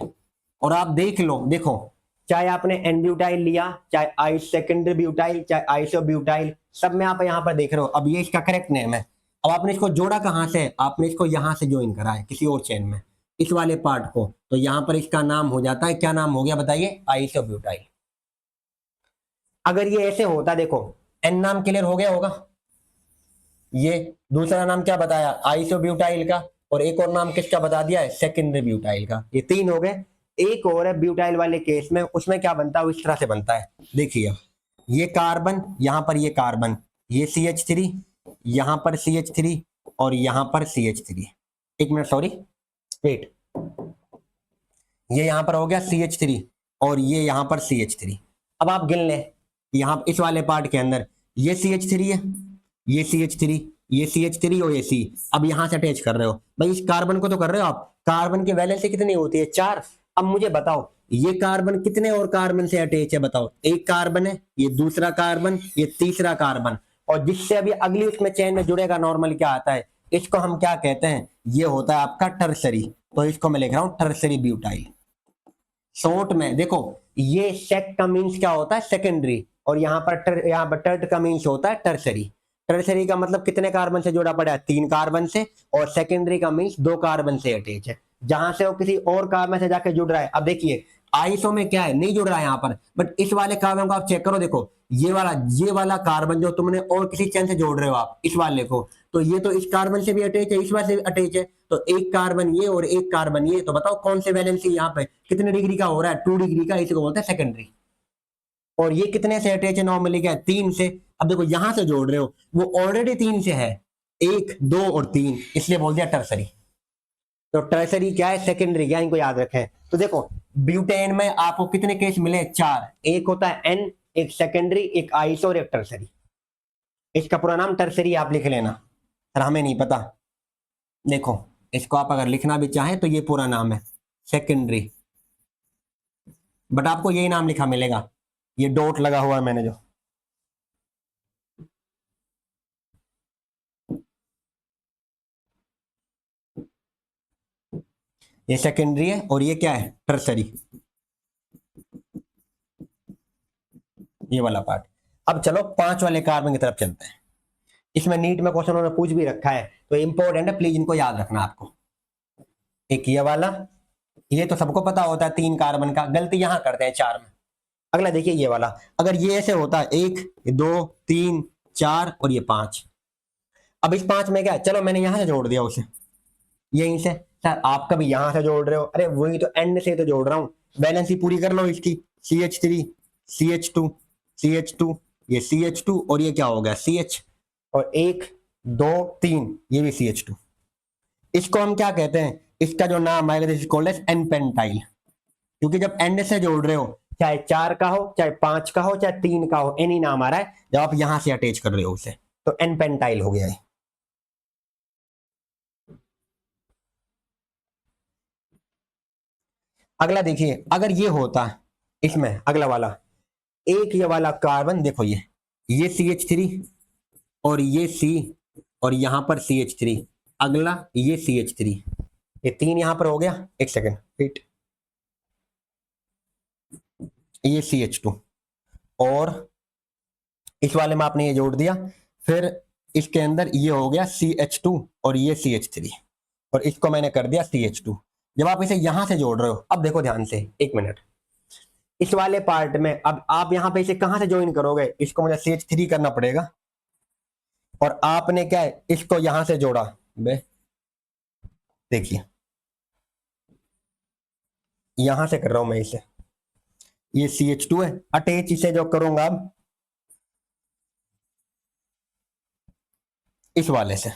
और आप देख लो, देखो चाहे आपने एन ब्यूटाइल लिया, चाहे आइस सेकेंडरी ब्यूटाइल, चाहे आइसोब्यूटाइल, सब में आप यहां पर देख रहे हो, अब ये इसका करेक्ट नेम है। अब आपने इसको जोड़ा कहां से, आपने इसको यहां से ज्वाइन करा है किसी और चेन में, इस वाले पार्ट को, तो यहां पर इसका नाम हो जाता है, क्या नाम हो गया बताइए, आइसोब्यूटाइल। अगर ये ऐसे होता, देखो एन नाम क्लियर हो गया होगा, ये दूसरा नाम क्या बताया आइसोब्यूटाइल का, और एक और नाम किसका बता दिया है, सेकेंडरी ब्यूटाइल का, ये 3 हो गए। एक और है ब्यूटाइल वाले केस में, उसमें क्या बनता है, इस तरह से बनता है, देखिए ये कार्बन, यहां पर ये कार्बन, ये CH3, यहां पर CH3 और यहां पर CH3, एक मिनट सॉरी वेट, ये यहां पर हो गया CH3 और ये यहां पर CH3। अब आप गिन ले, यहां इस वाले पार्ट के अंदर ये CH3 है, ये CH3, ये CH3 और ये C, अब यहां से अटैच कर रहे हो भाई, इस कार्बन को तो कर रहे हो आप, कार्बन की वैलेंसी कितनी होती है 4। अब मुझे बताओ ये कार्बन कितने और कार्बन से अटैच है, बताओ, एक कार्बन है, ये दूसरा कार्बन, ये तीसरा कार्बन, और जिससे अभी अगली उसमें चेन में जुड़ेगा नॉर्मल क्या आता है, इसको हम क्या कहते हैं, ये होता है आपका टर्सरी, तो इसको मैं लिख रहा हूं टर्सरी ब्यूटाइल। शॉर्ट में देखो, ये सेक का मीन्स क्या होता है, सेकेंडरी, और यहाँ पर टर्ट का मीन्स होता है टर्सरी। टर्सरी का मतलब कितने कार्बन से जुड़ा पड़ा है, 3 कार्बन से, और सेकेंडरी का मीन्स 2 कार्बन से अटैच है, जहां से वो किसी और कार्बन से जाके जुड़ रहा है। अब देखिए आइसो में क्या है, नहीं जुड़ रहा है यहाँ पर, बट इस वाले कार्बन को आप चेक करो, देखो ये वाला कार्बन जो तुमने और किसी चेन से जोड़ रहे हो आप इस वाले को, तो ये तो इस कार्बन से भी अटैच है, इस वाले से भी अटैच है, तो एक कार्बन ये और एक कार्बन ये, तो बताओ कौन से वैलेंसी यहाँ पे कितने डिग्री का हो रहा है, 2 डिग्री का, इसी को बोलते हैं सेकेंडरी। और ये कितने से अटैच है नॉर्मली, क्या 3 से। अब देखो यहां से जोड़ रहे हो, वो ऑलरेडी 3 से है, 1 2 और 3, इसलिए बोल दिया टर्सरी। तो टर्सरी क्या है, सेकेंडरी क्या है, इनको याद रखें। तो देखो ब्यूटेन में आपको कितने केस मिले, 4, एक होता है एन, एक सेकेंडरी, एक आइसो और एक टर्सरी। इसका पूरा नाम टर्सरी आप लिख लेना, सर हमें नहीं पता। देखो इसको आप अगर लिखना भी चाहें तो ये पूरा नाम है सेकेंडरी, बट आपको यही नाम लिखा मिलेगा, ये डॉट लगा हुआ है मैंने जो। ये सेकेंडरी है और ये क्या है, टर्सरी, ये वाला पार्ट। अब चलो 5 वाले कार्बन की तरफ चलते हैं। इसमें नीट में क्वेश्चन उन्होंने पूछ भी रखा है, तो इंपॉर्टेंट है, प्लीज इनको याद रखना आपको। एक ये वाला, ये तो सबको पता होता है 3 कार्बन का, गलती यहां करते हैं 4 में। अगला देखिए ये वाला, अगर ये ऐसे होता है 1 2 3 4 और ये 5, अब इस 5 में क्या है, चलो मैंने यहां से जोड़ दिया उसे, यहीं से। सर आप कभी यहां से जोड़ रहे हो, अरे वही तो एंड से तो जोड़ रहा हूं, बैलेंस ही पूरी कर लो इसकी, CH3 CH2 CH2, ये CH2 और ये क्या हो गया CH, और 1 2 3 ये भी CH2। इसको हम क्या कहते हैं, इसका जो नाम आएगा this is called as n pentyl, क्योंकि जब एंड से जोड़ रहे हो, चाहे 4 का हो, चाहे 5 का हो, चाहे 3 का हो, एनी नाम आ रहा है जब आप यहां से अटैच कर रहे हो उसे, तो एन पेंटाइल हो गया है। अगला देखिए, अगर ये होता इसमें अगला वाला, एक ये वाला कार्बन देखो, ये CH3 और ये C और यहां पर CH3, अगला ये CH3, ये 3 यहां पर हो गया, एक सेकेंड वेट, ये CH2 और इस वाले में आपने ये जोड़ दिया, फिर इसके अंदर ये हो गया CH2 और ये CH3, और इसको मैंने कर दिया CH2। जब आप इसे यहां से जोड़ रहे हो, अब देखो ध्यान से, एक मिनट, इस वाले पार्ट में अब आप यहां पे इसे कहां से ज्वाइन करोगे, इसको मुझे CH3 करना पड़ेगा, और आपने क्या है इसको यहां से जोड़ा, देखिए यहां से कर रहा हूं मैं इसे, ये CH2 है, अटैच इसे जो करूंगा अब इस वाले से।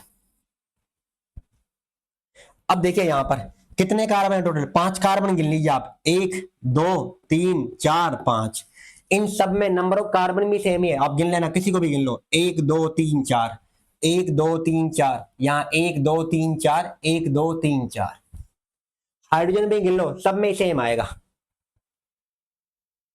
अब देखिए यहां पर कितने कार्बन है टोटल, 5 कार्बन गिन लीजिए आप, 1 2 3 4 5, इन सब में नंबर ऑफ कार्बन भी सेम ही है, आप गिन लेना, किसी को भी गिन लो, 1 2 3 4 1 2 3 4, यहाँ 1 2 3 4 1 2 3 4, हाइड्रोजन भी गिन लो, सब में सेम आएगा,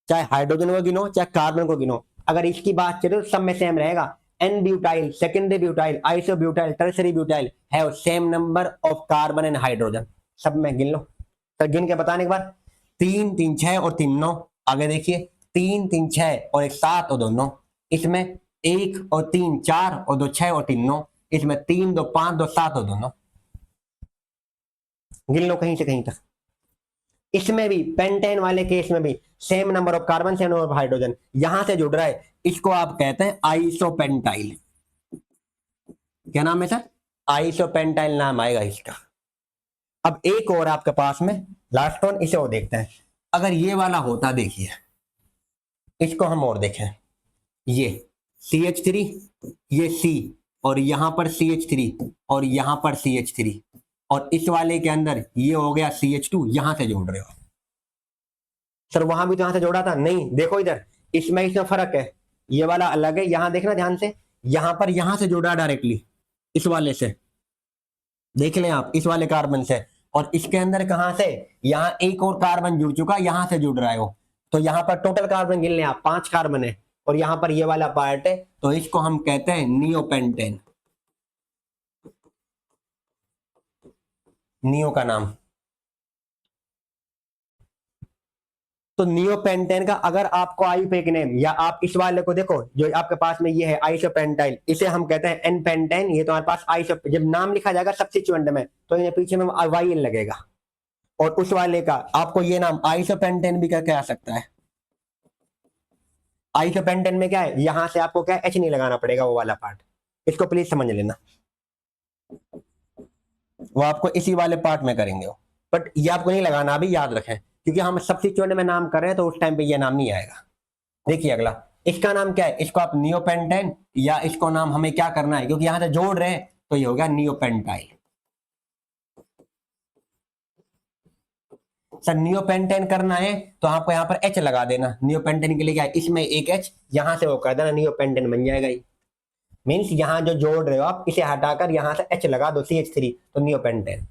चाहे हाइड्रोजन को गिनो चाहे कार्बन को गिनो, अगर इसकी बात चले तो सब में सेम रहेगा। N butyl, secondary butyl, iso butyl, tertiary butyl have same number of carbon and hydrogen, सब में गिन लो। तो गिन के बताने के बाद 3 3 6 और 3 9, आगे देखिए 3 3 6 और 1 7 और 2 9, इसमें 1 और 3 4 और 2 6 और 3 9, इसमें 3 2 5 2 7 और 2 9, गिन लो कहीं से कहीं तक। इसमें भी पेंटेन वाले केस में भी same number of carbon, same number of hydrogen, यहां से जुड़ रहा है, इसको आप कहते हैं आइसोपेंटाइल। क्या नाम है सर, आइसोपेंटाइल नाम आएगा इसका। अब एक और आपके पास में लास्ट वन, इसे और देखते हैं। अगर ये वाला होता, देखिए इसको हम और देखें, ये CH3, ये C, और यहां पर CH3 और यहां पर CH3, और इस वाले के अंदर ये हो गया CH2, यहां से जोड़ रहे हो। सर वहां भी तो यहां से जोड़ा था, नहीं देखो इधर, इसमें फर्क है, ये वाला अलग है, यहां देखना ध्यान से, यहां पर यहां से जोड़ा डायरेक्टली इस वाले से, देख लें आप इस वाले कार्बन से, और इसके अंदर कहां से, यहाँ एक और कार्बन जुड़ चुका, यहां से जुड़ रहा है वो, तो यहाँ पर टोटल कार्बन गिन लें आप, 5 कार्बन है, और यहाँ पर ये वाला पार्ट है, तो इसको हम कहते हैं नियोपेंटेन। नियो का नाम। तो नियोपेंटेन का अगर आपको आईयूपीएक नेम, या आप इस वाले को देखो जो आपके पास में ये है आइसोपेंटाइल, इसे हम कहते हैं एन पेंटेन। ये तुम्हारे पास आइसो, जब नाम लिखा जाएगा सब्स्टिट्यूएंट में तो ये पीछे में वाई लगेगा। और उस वाले का आपको ये नाम आइसोपेंटेन भी क्या कह सकता है। आइसोपेंटेन में क्या है, यहां से आपको क्या एच नहीं लगाना पड़ेगा, वो वाला पार्ट, इसको प्लीज समझ लेना, वो आपको इसी वाले पार्ट में करेंगे वो। बट ये आपको नहीं लगाना, अभी याद रखें, क्योंकि हम सब्स्टिट्यूएंट में नाम कर रहे हैं तो उस टाइम पे ये नाम नहीं आएगा। देखिए अगला, इसका नाम क्या है, इसको आप नियोपेंटेन, या इसको नाम हमें क्या करना है, क्योंकि यहां से जोड़ रहे हैं तो ये हो गया नियोपेंटाइल। सर नियोपेंटेन करना है तो आपको यहाँ पर एच लगा देना, नियोपेंटेन के लिए क्या है, इसमें एक एच, यहां से वो कर देना, नियोपेंटेन बन जाएगा। ये मीन्स यहाँ जो जोड़ रहे हो आप, इसे हटाकर यहां से एच लगा दो, CH3, तो नियोपेंटेन।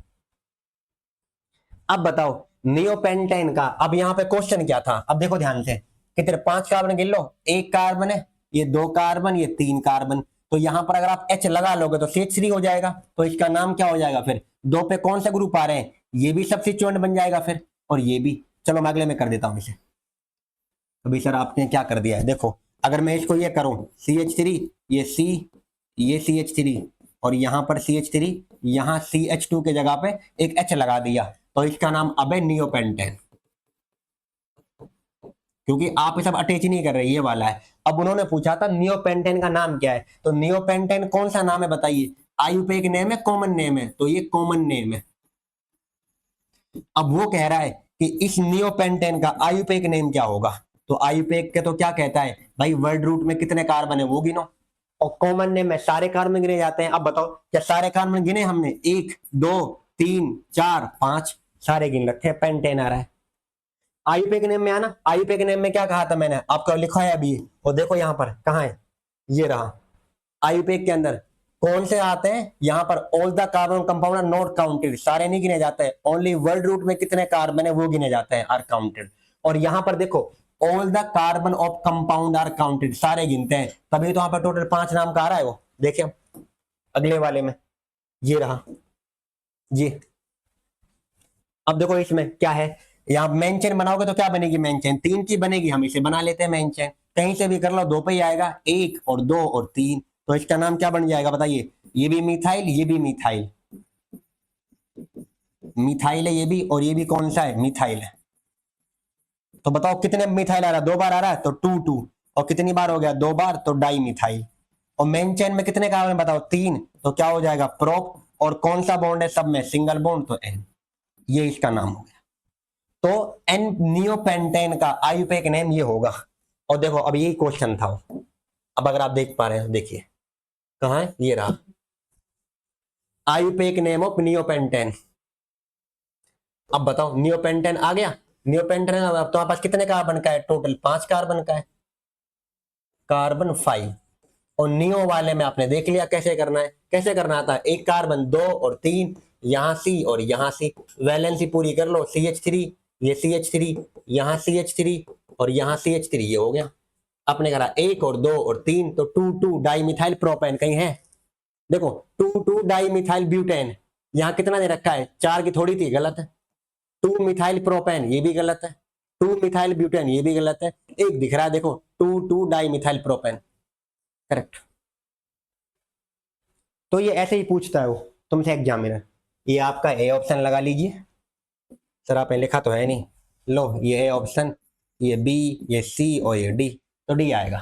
अब बताओ नियोपेंटेन का, अब यहाँ पे क्वेश्चन क्या था, अब देखो ध्यान से, कितने 5 कार्बन गिन लो, एक कार्बन है, ये 2 कार्बन, ये 3 कार्बन, तो यहां पर अगर आप H लगा लोगे तो CH3 हो जाएगा, तो इसका नाम क्या हो जाएगा फिर, 2 पे कौन सा ग्रुप आ रहे हैं, ये भी सब्स्टिट्यूएंट बन जाएगा फिर, और ये भी। चलो मैं अगले में कर देता हूं इसे। अभी सर आपने क्या कर दिया है, देखो अगर मैं इसको ये करूं CH3, ये C, ये CH3, और यहां पर CH3, यहां CH2 के जगह पे एक H लगा दिया, तो इसका नाम अब है नियोपेंटेन, क्योंकि आप ये सब अटैच नहीं कर रहे, ये वाला है। अब उन्होंने पूछा था नियोपेंटेन का नाम क्या है, तो नियोपेंटेन कौन सा नाम है बताइए, आईयूपीएक नेम है, कॉमन नेम है, तो ये कॉमन नेम है। अब वो कह रहा है कि इस नियोपेंटेन का आईयूपीएक नेम क्या होगा, तो आईयूपीएक के तो क्या कहता है भाई, वर्ड रूट में कितने कार्बन है वो गिनो, और कॉमन नेम में सारे कार्बन गिने जाते हैं। अब बताओ क्या सारे कार्बन गिने हमने, 1 2 3 4 5 सारे गिन रखे, पेंटेन आ रहा है। आईयूपीएक नेम में आना, आईयूपीएक नेम में क्या कहा था मैंने आपको, लिखा है अभी, और देखो यहाँ पर कहाँ है, ये रहा। आईयूपीएक के अंदर कौन से आते हैं, यहाँ पर all the carbon compound are not counted, सारे नहीं गिने जाते हैं, ओनली वर्ड रूट में कितने कार्बन है वो गिने जाते हैं, आर काउंटेड। और यहाँ पर देखो all the carbon of compound are counted, सारे गिनते हैं, तभी तो यहाँ पर टोटल 5 नाम का आ रहा है वो। देखिए अगले वाले में ये रहा जी। अब देखो इसमें क्या है, यहाँ मेन चेन बनाओगे तो क्या बनेगी, मेन चेन 3 की बनेगी, हम इसे बना लेते हैं मेन चेन, कहीं से भी कर लो 2 पे ही आएगा, 1 और 2 और 3, तो इसका नाम क्या बन जाएगा बताइए, ये भी मिथाइल, ये भी मिथाइल, मिथाइल है ये भी, और ये भी कौन सा है, मिथाइल है। तो बताओ कितने मिथाइल आ रहा है, 2 बार आ रहा है तो 2 2, और कितनी बार हो गया, 2 बार, तो डाई मिथाइल। और मेन चेन में कितने कार्बन बताओ, 3, तो क्या हो जाएगा, प्रोप, और कौन सा बॉन्ड है सब में, सिंगल बॉन्ड, तो एन, ये इसका नाम हो गया। तो एन नियोपेंटेन का आईयूपीएक नेम ये होगा। और देखो अब यही क्वेश्चन था, अब अगर आप देख पा रहे हैं देखिए कहाँ है, ये रहा आईयूपीएक नेम ऑफ नियोपेंटेन। अब बताओ नियोपेंटेन आ गया, नियोपेंटेन अब तो पास कितने कार्बन का है, टोटल 5 कार्बन का है, कार्बन 5। और नियो वाले में आपने देख लिया कैसे करना है, कैसे करना था, एक कार्बन 2 और 3, यहाँ सी और यहाँ सी, वैलेंसी पूरी कर लो, CH3, ये CH3, यहाँ CH3 और यहाँ CH3, ये हो गया। आपने करा 1 और 2 और 3, तो 2 2 डाई मिथाइल प्रोपेन कहीं है, देखो 2 2 डाई मिथाइल ब्यूटेन, यहाँ कितना दे रखा है, 4 की थोड़ी थी, गलत है। 2 मिथाइल प्रोपेन ये भी गलत है, 2 मिथाइल ब्यूटेन ये भी गलत है, एक दिख रहा है देखो 2 2 डाई मिथाइल प्रोपेन, करेक्ट। तो ये ऐसे ही पूछता है वो तुमसे एग्जामिनर। ये आपका ए ऑप्शन लगा लीजिए, सर आपने लिखा तो है नहीं, लो ये ए ऑप्शन, ये बी, ये सी और ये डी, तो डी आएगा।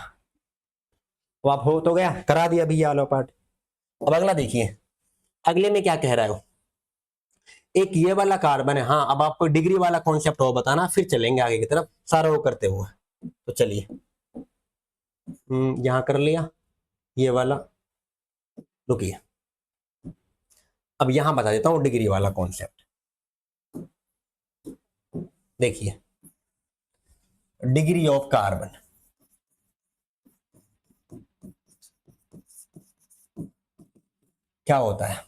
तो आप हो तो गया, करा दिया भी ये वाला पार्ट। अब अगला देखिए, अगले में क्या कह रहा है वो, एक ये वाला कार्बन है, हाँ अब आपको डिग्री वाला कॉन्सेप्ट हो बताना, फिर चलेंगे आगे की तरफ सारा वो करते हुए। तो चलिए यहां कर लिया ये वाला, रुकिए अब यहां बता देता हूं डिग्री वाला कॉन्सेप्ट। देखिए डिग्री ऑफ कार्बन, क्या होता है,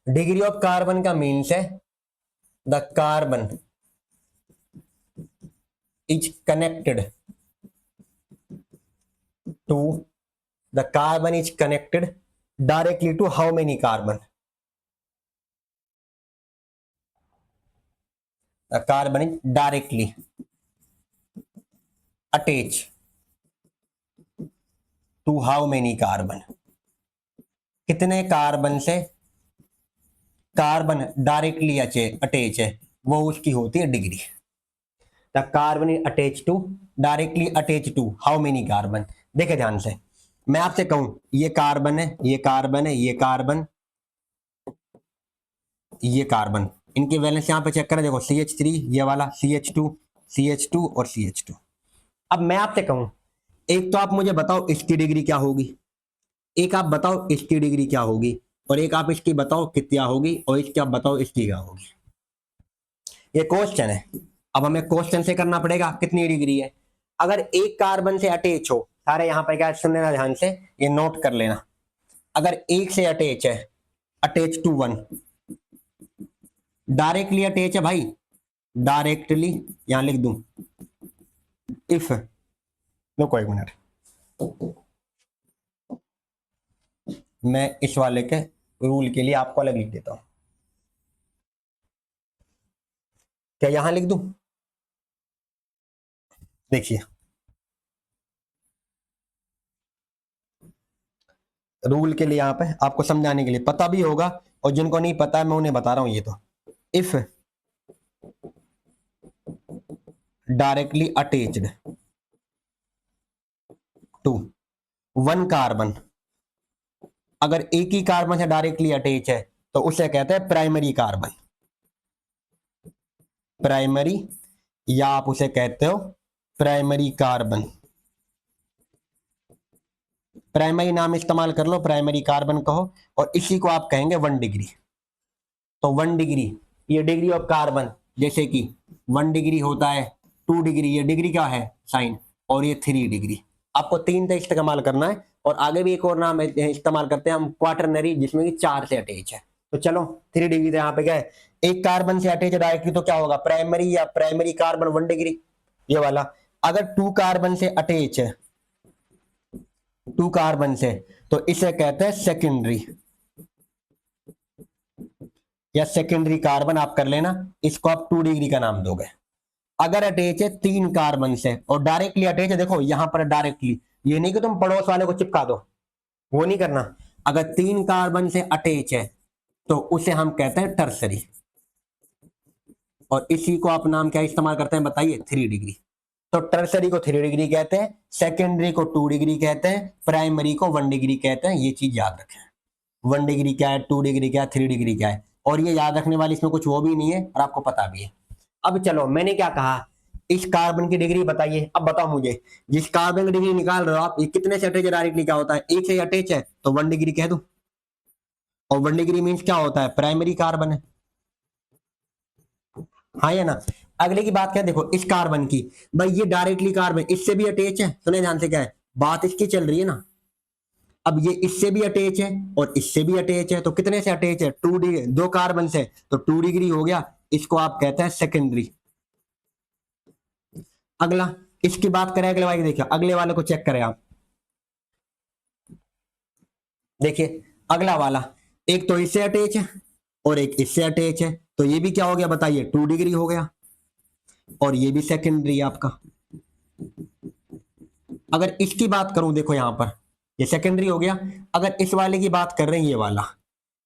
डिग्री ऑफ कार्बन का मीन्स है the carbon is connected to, the carbon is connected directly to how many carbon, the carbon is directly attach to how many carbon, कितने कार्बन से कार्बन डायरेक्टली अटैच है वो उसकी होती है degree. The carbon is attach to, directly attach to how many carbon. देखे ध्यान से, मैं आपसे कहूं ये कार्बन है, ये कार्बन है, ये कार्बन, ये कार्बन, इनकी वैलेंस यहां पे चेक करें, देखो CH3 ये वाला, CH2 और CH2। अब मैं आपसे कहूं, एक तो आप मुझे बताओ इसकी डिग्री क्या होगी, एक आप बताओ इसकी डिग्री क्या होगी, और एक आप इसकी बताओ कितना होगी, और इसकी आप बताओ इसकी क्या होगी। ये क्वेश्चन है, अब हमें क्वेश्चन से करना पड़ेगा कितनी डिग्री है। अगर एक कार्बन से अटैच हो, सारे यहां पर क्या सुन लेना ध्यान से, ये नोट कर लेना, अगर एक से अटैच है, attach to one, directly attach है भाई, डायरेक्टली यहां लिख दूं, इफ, रुको एक मिनट, मैं इस वाले के रूल के लिए आपको अलग लिख देता हूं, क्या यहां लिख दूं, देखिए रूल के लिए यहां पे आपको समझाने के लिए, पता भी होगा और जिनको नहीं पता है मैं उन्हें बता रहा हूं, ये तो if directly attached to one carbon, अगर एक ही कार्बन से डायरेक्टली अटैच है तो उसे कहते हैं प्राइमरी कार्बन, प्राइमरी, या आप उसे कहते हो प्राइमरी कार्बन, प्राइमरी नाम इस्तेमाल कर लो, प्राइमरी कार्बन कहो, और इसी को आप कहेंगे 1 डिग्री। तो 1 डिग्री, ये डिग्री ऑफ कार्बन, जैसे कि 1 डिग्री होता है, 2 डिग्री, ये डिग्री क्या है साइन, और ये 3 डिग्री। आपको 3 का इस्तेमाल करना है, और आगे भी एक और नाम इस्तेमाल करते हैं हम, क्वाटरनरी, जिसमें कि 4 से अटैच है। तो चलो 3 डिग्री, तो यहाँ पे क्या है, एक कार्बन से अटैच डायरेक्टली, तो क्या होगा प्राइमरी, या प्राइमरी कार्बन 1 डिग्री, ये वाला। अगर 2 कार्बन से अटैच है, 2 कार्बन से, तो इसे कहते हैं सेकेंडरी, या सेकेंडरी कार्बन आप कर लेना, इसको आप 2 डिग्री का नाम दोगे। अगर अटैच है 3 कार्बन से और डायरेक्टली अटैच है, देखो यहां पर डायरेक्टली, ये नहीं कि तुम पड़ोस वाले को चिपका दो, वो नहीं करना। अगर 3 कार्बन से अटैच है तो उसे हम कहते हैं टर्सरी, और इसी को आप नाम क्या इस्तेमाल करते हैं बताइए, 3 डिग्री। तो टर्सरी को 3 डिग्री कहते हैं, सेकेंडरी को 2 डिग्री कहते हैं, प्राइमरी को 1 डिग्री कहते हैं। ये चीज याद रखें, 1 डिग्री क्या है, 2 डिग्री क्या है, 3 डिग्री क्या है, और ये याद रखने वाली इसमें कुछ वो भी नहीं है, और आपको पता भी है। अब चलो, मैंने क्या कहा, इस कार्बन की डिग्री बताइए। अब बताओ मुझे, जिस कार्बन की डिग्री निकाल रहे हो आप, ये कितने से अटैच है डायरेक्टली, क्या होता है, एक से अटैच है तो 1 डिग्री कह दो, और 1 डिग्री मीन्स क्या होता है, प्राइमरी कार्बन है, हाँ या ना। अगले की बात क्या है, देखो इस कार्बन की, भाई ये डायरेक्टली कार्बन इससे भी अटैच है, सुने ध्यान से, क्या है बात इसकी चल रही है ना। अब ये इससे भी अटैच है और इससे भी अटैच है, तो कितने से अटैच है, 2 डिग्री, 2 कार्बन से, तो 2 डिग्री हो गया, इसको आप कहते हैं सेकेंडरी। अगला, इसकी बात करें अगले वाले, देखिए अगले वाले को चेक करें आप, देखिए अगला वाला, एक तो इससे अटैच है और एक इससे अटैच है, तो ये भी क्या हो गया बताइए, 2 डिग्री हो गया, और ये भी सेकेंडरी है आपका। अगर इसकी बात करूं, देखो यहां पर ये सेकेंडरी हो गया। अगर इस वाले की बात कर रहे हैं, ये वाला,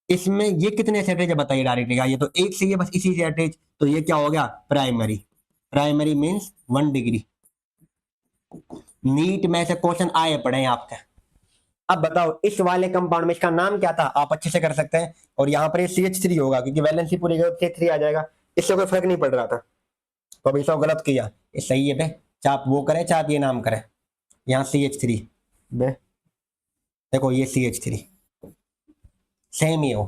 इसमें ये कितने से अटैच है बताइए डायरेक्टली, ये तो एक से ही है, बस इसी से अटैच, तो ये क्या हो गया primary, primary means 1 degree. NEET में से क्वेश्चन आए पड़े हैं आपके। अब बताओ इस वाले कंपाउंड में इसका नाम क्या था, आप अच्छे से कर सकते हैं, और यहाँ पर ये CH3 होगा क्योंकि वैलेंसी पूरी गई, CH3 आ जाएगा, इससे कोई फर्क नहीं पड़ रहा था। तो अभी सब गलत किया, ये सही है बे, चाहे आप वो करें चाहे आप ये नाम करें, यहाँ CH3 बे, देखो ये CH3 सेम ही हो,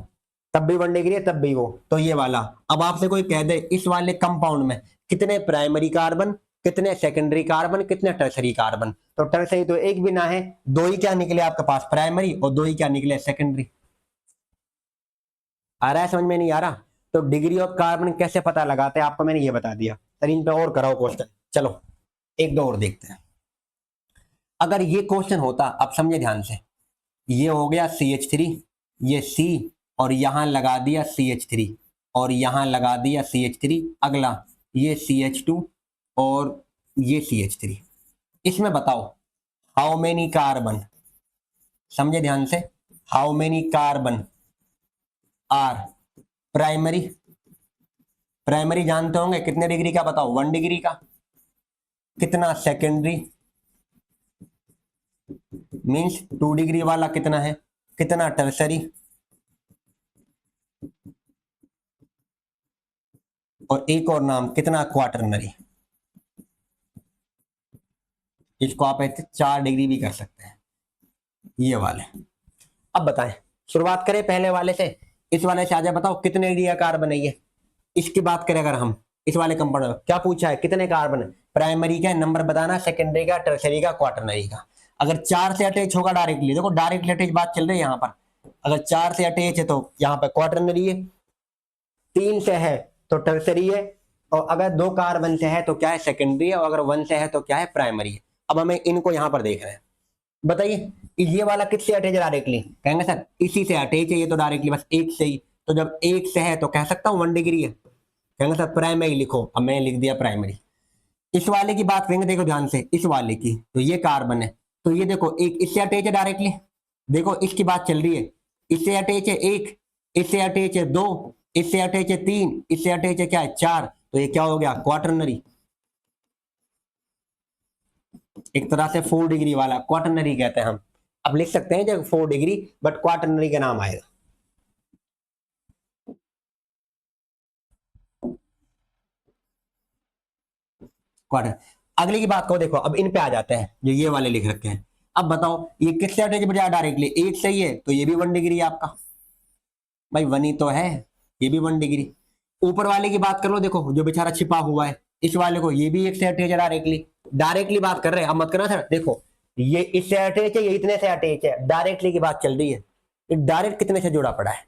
तब भी 1 डिग्री है तब भी वो, तो ये वाला। अब आपसे कोई कह दे इस वाले कंपाउंड में कितने प्राइमरी कार्बन, कितने सेकेंडरी कार्बन, कितने टर्सरी कार्बन, तो टर्सरी तो एक भी ना है, 2 ही क्या निकले आपके पास प्राइमरी, और 2 ही क्या निकले सेकेंडरी। आ रहा है समझ में, नहीं आ रहा? तो डिग्री ऑफ कार्बन कैसे पता लगाते हैं आपको मैंने ये बता दिया। स्क्रीन पे और कराओ क्वेश्चन, चलो एक दो और देखते हैं। अगर ये क्वेश्चन होता, आप समझे ध्यान से, ये हो गया CH3, ये C, और यहां लगा दिया CH3, और यहां लगा दिया CH3, अगला ये CH2 और ये CH3। इसमें बताओ हाउ मेनी कार्बन, समझे ध्यान से, how many carbon are primary, primary जानते होंगे कितने डिग्री का, बताओ 1 डिग्री का, कितना सेकेंडरी मींस 2 डिग्री वाला कितना है, कितना टर्सरी, और एक और नाम कितना क्वाटरनरी। इसको आप ऐसे 4 डिग्री भी कर सकते हैं ये वाले। अब बताएं, शुरुआत करें पहले वाले से, इस वाले से आ जाए, बताओ कितने डिग्री का कार्बन है ये। इसकी बात करें अगर हम, इस वाले कंपाउंड में क्या पूछा है, कितने कार्बन है, प्राइमरी का नंबर बताना, सेकेंडरी का, टर्सरी का, क्वाटरनरी का। अगर 4 से अटैच होगा डायरेक्टली, देखो डायरेक्टली अटैच बात चल रही है यहाँ पर, अगर 4 से अटैच है तो यहाँ पर क्वाटरनरी है, 3 से है तो टर्सरी है, और अगर 2 कार्बन से है तो क्या है, सेकेंडरी है, और अगर 1 से है तो क्या है, प्राइमरी है। अब हमें इनको यहाँ पर देख रहे हैं, बताइए ये वाला किससे अटैच है डायरेक्टली, कहेंगे सर इसी से अटैच है ये तो डायरेक्टली, बस एक से ही, तो जब एक से है तो कह सकता हूँ 1 डिग्री है, कहेंगे सर प्राइमरी लिखो, अब मैंने लिख दिया प्राइमरी। इस वाले की बात करेंगे, देखो ध्यान से, इस वाले की, तो ये कार्बन है, तो ये देखो एक इससे अटैच है डायरेक्टली, देखो इसकी बात चल रही है, इससे अटैच है 1, इससे अटैच है 2, इससे अटैच है 3, इससे अटैच है क्या है 4, तो ये क्या हो गया, क्वाटरनरी। एक तरह से 4 डिग्री वाला क्वाटरनरी कहते हैं हम। अब लिख सकते हैं जब 4 डिग्री, बट क्वाटरनरी का नाम आएगा। क्वार्टर। अगली की बात करो, देखो अब इन पे आ जाते हैं जो ये वाले लिख रखे हैं। अब बताओ ये किससे अटैच बजाय डायरेक्टली, एक सही है तो ये भी 1 डिग्री आपका, भाई 1 ही तो है, ये भी 1 डिग्री। ऊपर वाले की बात कर लो, देखो जो बेचारा छिपा हुआ है, इस वाले को, ये भी एक से अटैच है डायरेक्टली, डायरेक्टली बात कर रहे हैं, अब मत करना सर, देखो ये इससे अटैच है, ये इतने से अटैच है, डायरेक्टली की बात चल रही है, ये डायरेक्ट कितने से जुड़ा पड़ा है,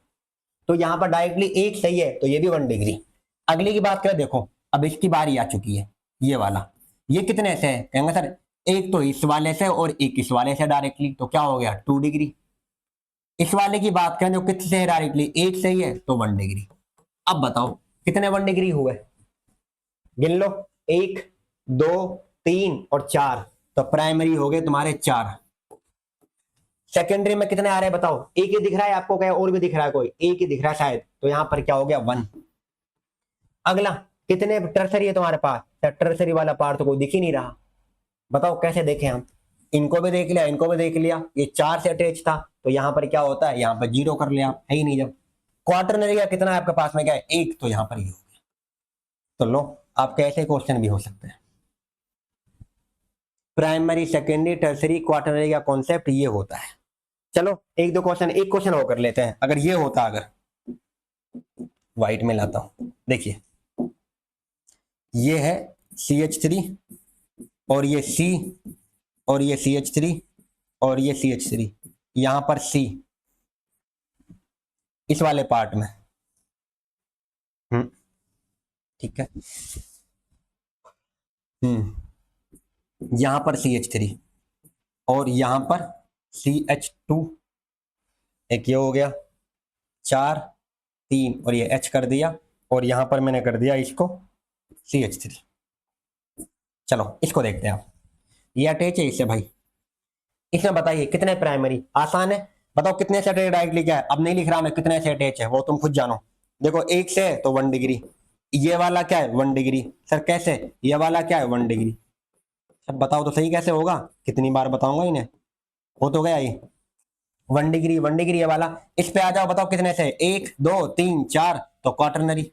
तो यहाँ पर डायरेक्टली एक सही है तो ये भी 1 डिग्री। अगली की बात करें, देखो अब इसकी बारी आ चुकी है, ये वाला, ये कितने से है, कहेंगे सर एक तो इस वाले से और एक इस वाले से डायरेक्टली, तो क्या हो गया 2 डिग्री। इस वाले की बात करें जो कितने से है डायरेक्टली, एक से ही है तो 1 डिग्री। अब बताओ कितने 1 डिग्री हुए, गिन लो, 1 2 3 और 4, तो प्राइमरी हो गए तुम्हारे 4। सेकेंडरी में कितने आ रहे हैं बताओ, एक ही दिख रहा है आपको, क्या और भी दिख रहा है, कोई एक ही दिख रहा है शायद, तो यहां पर क्या हो गया 1। अगला कितने टर्सरी है तुम्हारे पास, टर्सरी वाला पार्ट तो कोई दिख ही नहीं रहा, बताओ कैसे देखें हम, इनको भी देख लिया, इनको भी देख लिया, ये 4 से अटैच था तो यहाँ पर क्या होता है, यहाँ पर 0 कर लिया, है ही नहीं। जब क्वार्टरनरी का कितना है आपके पास में, क्या है 1, तो यहाँ पर ही हो गया। तो लो आपके ऐसे क्वेश्चन भी हो सकते हैं। प्राइमरी, सेकेंडरी, टर्सरी, क्वार्टरनरी का कॉन्सेप्ट ये होता है। चलो एक दो क्वेश्चन, एक क्वेश्चन और कर लेते हैं। अगर ये होता, अगर व्हाइट में लाता हूं, देखिए ये है CH3 और ये C और ये CH3 और ये CH3, यहां पर C इस वाले पार्ट में, ठीक है, यहां पर CH3 और यहां पर CH2, एक ये हो गया 4 3 और ये H कर दिया, और यहां पर मैंने कर दिया इसको CH3। चलो इसको देखते हैं आप, ये अटैच है इससे भाई, इसमें बताइए कितने प्राइमरी, आसान है, बताओ कितने से अटैच डायरेक्टली, क्या है, अब नहीं लिख रहा मैं कितने से अटैच है, वो तुम खुद जानो। देखो एक से है तो 1 डिग्री, ये वाला क्या है 1 डिग्री, सर कैसे, ये वाला क्या है 1 डिग्री, सर बताओ तो सही कैसे होगा, कितनी बार बताऊंगा इन्हें, हो तो गया ये 1 डिग्री, 1 डिग्री ये वाला। इस पे आ जाओ, बताओ कितने से, 1 2 3 4, तो क्वार्टरनरी।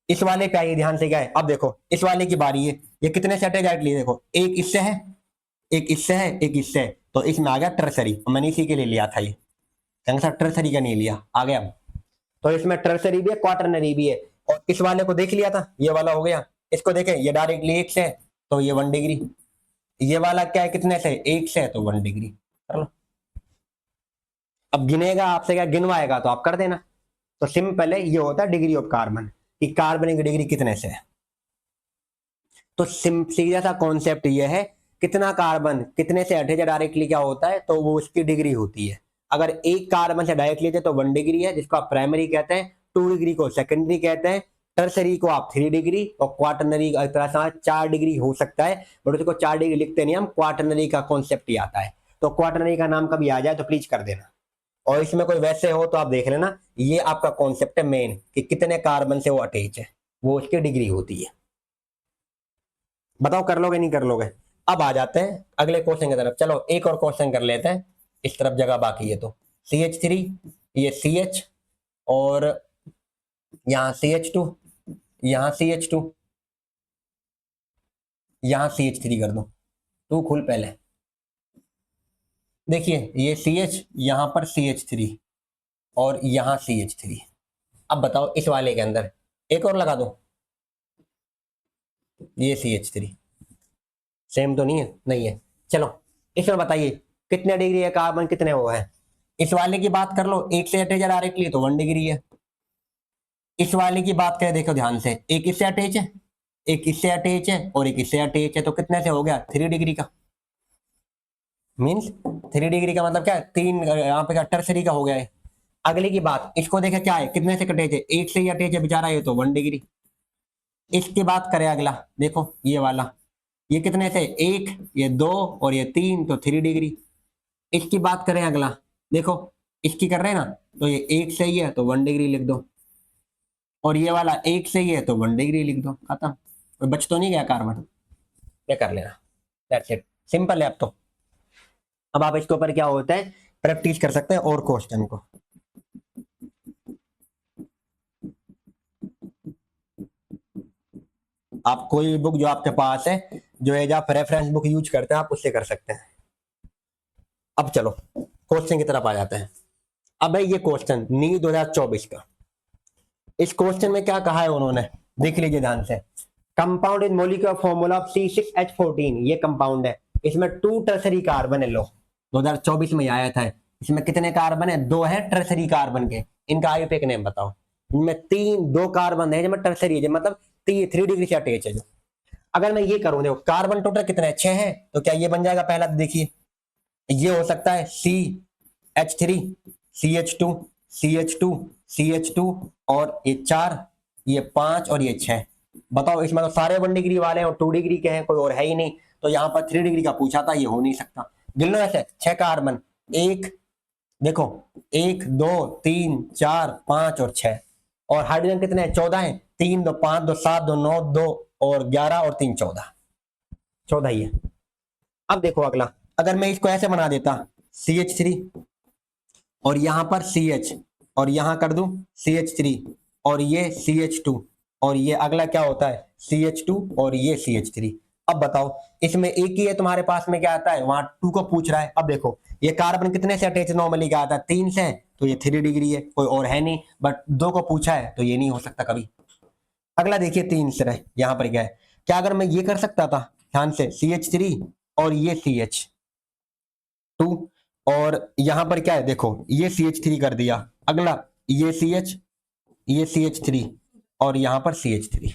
इस वाले पे आइए ध्यान से, क्या है, अब देखो इस वाले की बारी है, ये कितने से अटैच डायरेक्टली, देखो एक इससे है, एक इससे है, एक इससे है, तो इसमें आ गया टर्सरी, मैंने इसी के लिए लिया था ये, कहेंगे सर टर्सरी का नहीं लिया, आ गया। तो इसमें टर्सरी भी है, क्वार्टरनरी भी है, और इस वाले को देख लिया था, ये वाला हो गया, इसको देखें ये डायरेक्टली एक से है तो ये 1 डिग्री, ये वाला क्या है कितने से, एक से है तो 1 डिग्री। चलो अब गिनेगा आपसे, क्या गिनवाएगा तो आप कर देना। तो सिंपल है, ये होता है डिग्री ऑफ कार्बन, कि कार्बन की डिग्री कितने से है। तो सीधा सा कॉन्सेप्ट ये है, कितना कार्बन कितने से अटैच डायरेक्टली क्या होता है, तो वो उसकी डिग्री होती है। अगर एक कार्बन से डायरेक्टली थे तो 1 डिग्री है, जिसको आप प्राइमरी कहते हैं, 2 डिग्री को सेकेंडरी कहते हैं, टर्सरी को आप 3 डिग्री और क्वार्टरनरी एक तरह से 4 डिग्री हो सकता है, बट उसको 4 डिग्री लिखते नहीं हम, क्वार्टरनरी का कॉन्सेप्ट ही आता है। तो क्वार्टरनरी का नाम कभी आ जाए तो प्लीज कर देना, और इसमें कोई वैसे हो तो आप देख लेना। ये आपका कॉन्सेप्ट है मेन कि कितने कार्बन से वो अटैच है, वो उसकी डिग्री होती है। बताओ कर लोगे नहीं कर लोगे। अब आ जाते हैं अगले क्वेश्चन की तरफ। चलो एक और क्वेश्चन कर लेते हैं, इस तरफ जगह बाकी है तो। CH3, ये CH, और यहाँ CH2, यहाँ CH2, यहाँ CH3 कर दो। तू खुल पहले, देखिए ये CH, यहाँ पर CH3 और यहाँ CH3। अब बताओ इस वाले के अंदर एक और लगा दो, ये CH3 सेम तो नहीं है? नहीं है। चलो इसमें बताइए कितने डिग्री है कार्बन, कितने वो है। इस वाले की बात कर लो, एक से अटैच डायरेक्टली तो 1 डिग्री है। इस वाले की बात करें, देखो ध्यान से, एक इससे अटैच है, एक इससे अटैच है और एक इससे अटैच है, तो कितने से हो गया? 3 डिग्री का। मीन्स 3 डिग्री का मतलब क्या है? 3 यहाँ पे क्या टर्सरी का हो गया है। अगले की बात, इसको देखे क्या है, कितने से अटैच है? एक से ही अटैच है बेचारा, ये तो 1 डिग्री। इसकी बात करें अगला, देखो ये वाला, ये कितने से? 1, ये 2 और ये 3, तो 3 डिग्री। इसकी बात करें अगला, देखो इसकी कर रहे हैं ना, तो ये 1 से ही है तो 1 डिग्री लिख दो, और ये वाला 1 से ही है तो 1 डिग्री लिख दो, खत्म। कोई बच तो नहीं गया कार्बन, ये कर लेना। दैट्स इट, सिंपल है। अब आप इसके ऊपर क्या होता है प्रैक्टिस कर सकते हैं और क्वेश्चन को। आप कोई बुक जो आपके पास है, जो एज आप रेफरेंस बुक यूज करते हैं, आप उससे कर सकते हैं। अब चलो क्वेश्चन की तरफ आ जाते हैं। अब है ये क्वेश्चन नीट 2024 का। इस क्वेश्चन में क्या कहा है उन्होंने, देख लीजिए ध्यान से। Compound in molecular formula of C6H14, ये कंपाउंड है, इसमें 2 टर्सरी कार्बन है। लो 2024 में आया था। इसमें कितने कार्बन है? 2 है टर्सरी कार्बन के। इनका आईयूपीएक नेम बताओ। इनमें 2 कार्बन है जिसमें टर्सरी है, मतलब 3 डिग्री से अटैच है जो। अगर मैं ये करूं, देखो कार्बन टोटल कितने हैं? 6 है, तो क्या ये बन जाएगा पहला? देखिए ये हो सकता है CH3, CH2, CH2, CH2 और ये 4, ये 5 और ये 6। बताओ इसमें तो सारे 1 डिग्री वाले हैं और 2 डिग्री के हैं, कोई और है ही नहीं। तो यहाँ पर 3 डिग्री का पूछा था, ये हो नहीं सकता। गिन लो ऐसे 6 कार्बन, एक देखो 1 2 3 4 5 और 6, और हाइड्रोजन कितने हैं? 14 है। 3 2 5 2 7 2 9 2 और 11 और 3 14 ही है। अब देखो अगला, अगर मैं इसको ऐसे बना देता CH3 और यहां पर CH और यहां कर दूं CH3 और ये CH2 और ये अगला क्या होता है? CH2 और ये CH3। अब बताओ इसमें एक ही है तुम्हारे पास में, क्या आता है? वहां 2 को पूछ रहा है। अब देखो ये कार्बन कितने से अटैच नॉर्मली क्या आता है? 3 से, तो ये 3 डिग्री है, कोई और है नहीं। बट 2 को पूछा है तो ये नहीं हो सकता कभी। अगला देखिए 3 से रहे, यहां पर क्या है? क्या अगर मैं ये कर सकता था ध्यान से, CH3 और ये CH2, और यहां पर क्या है? देखो ये CH3 कर दिया। अगला ये CH, ये CH3 और यहां पर CH3।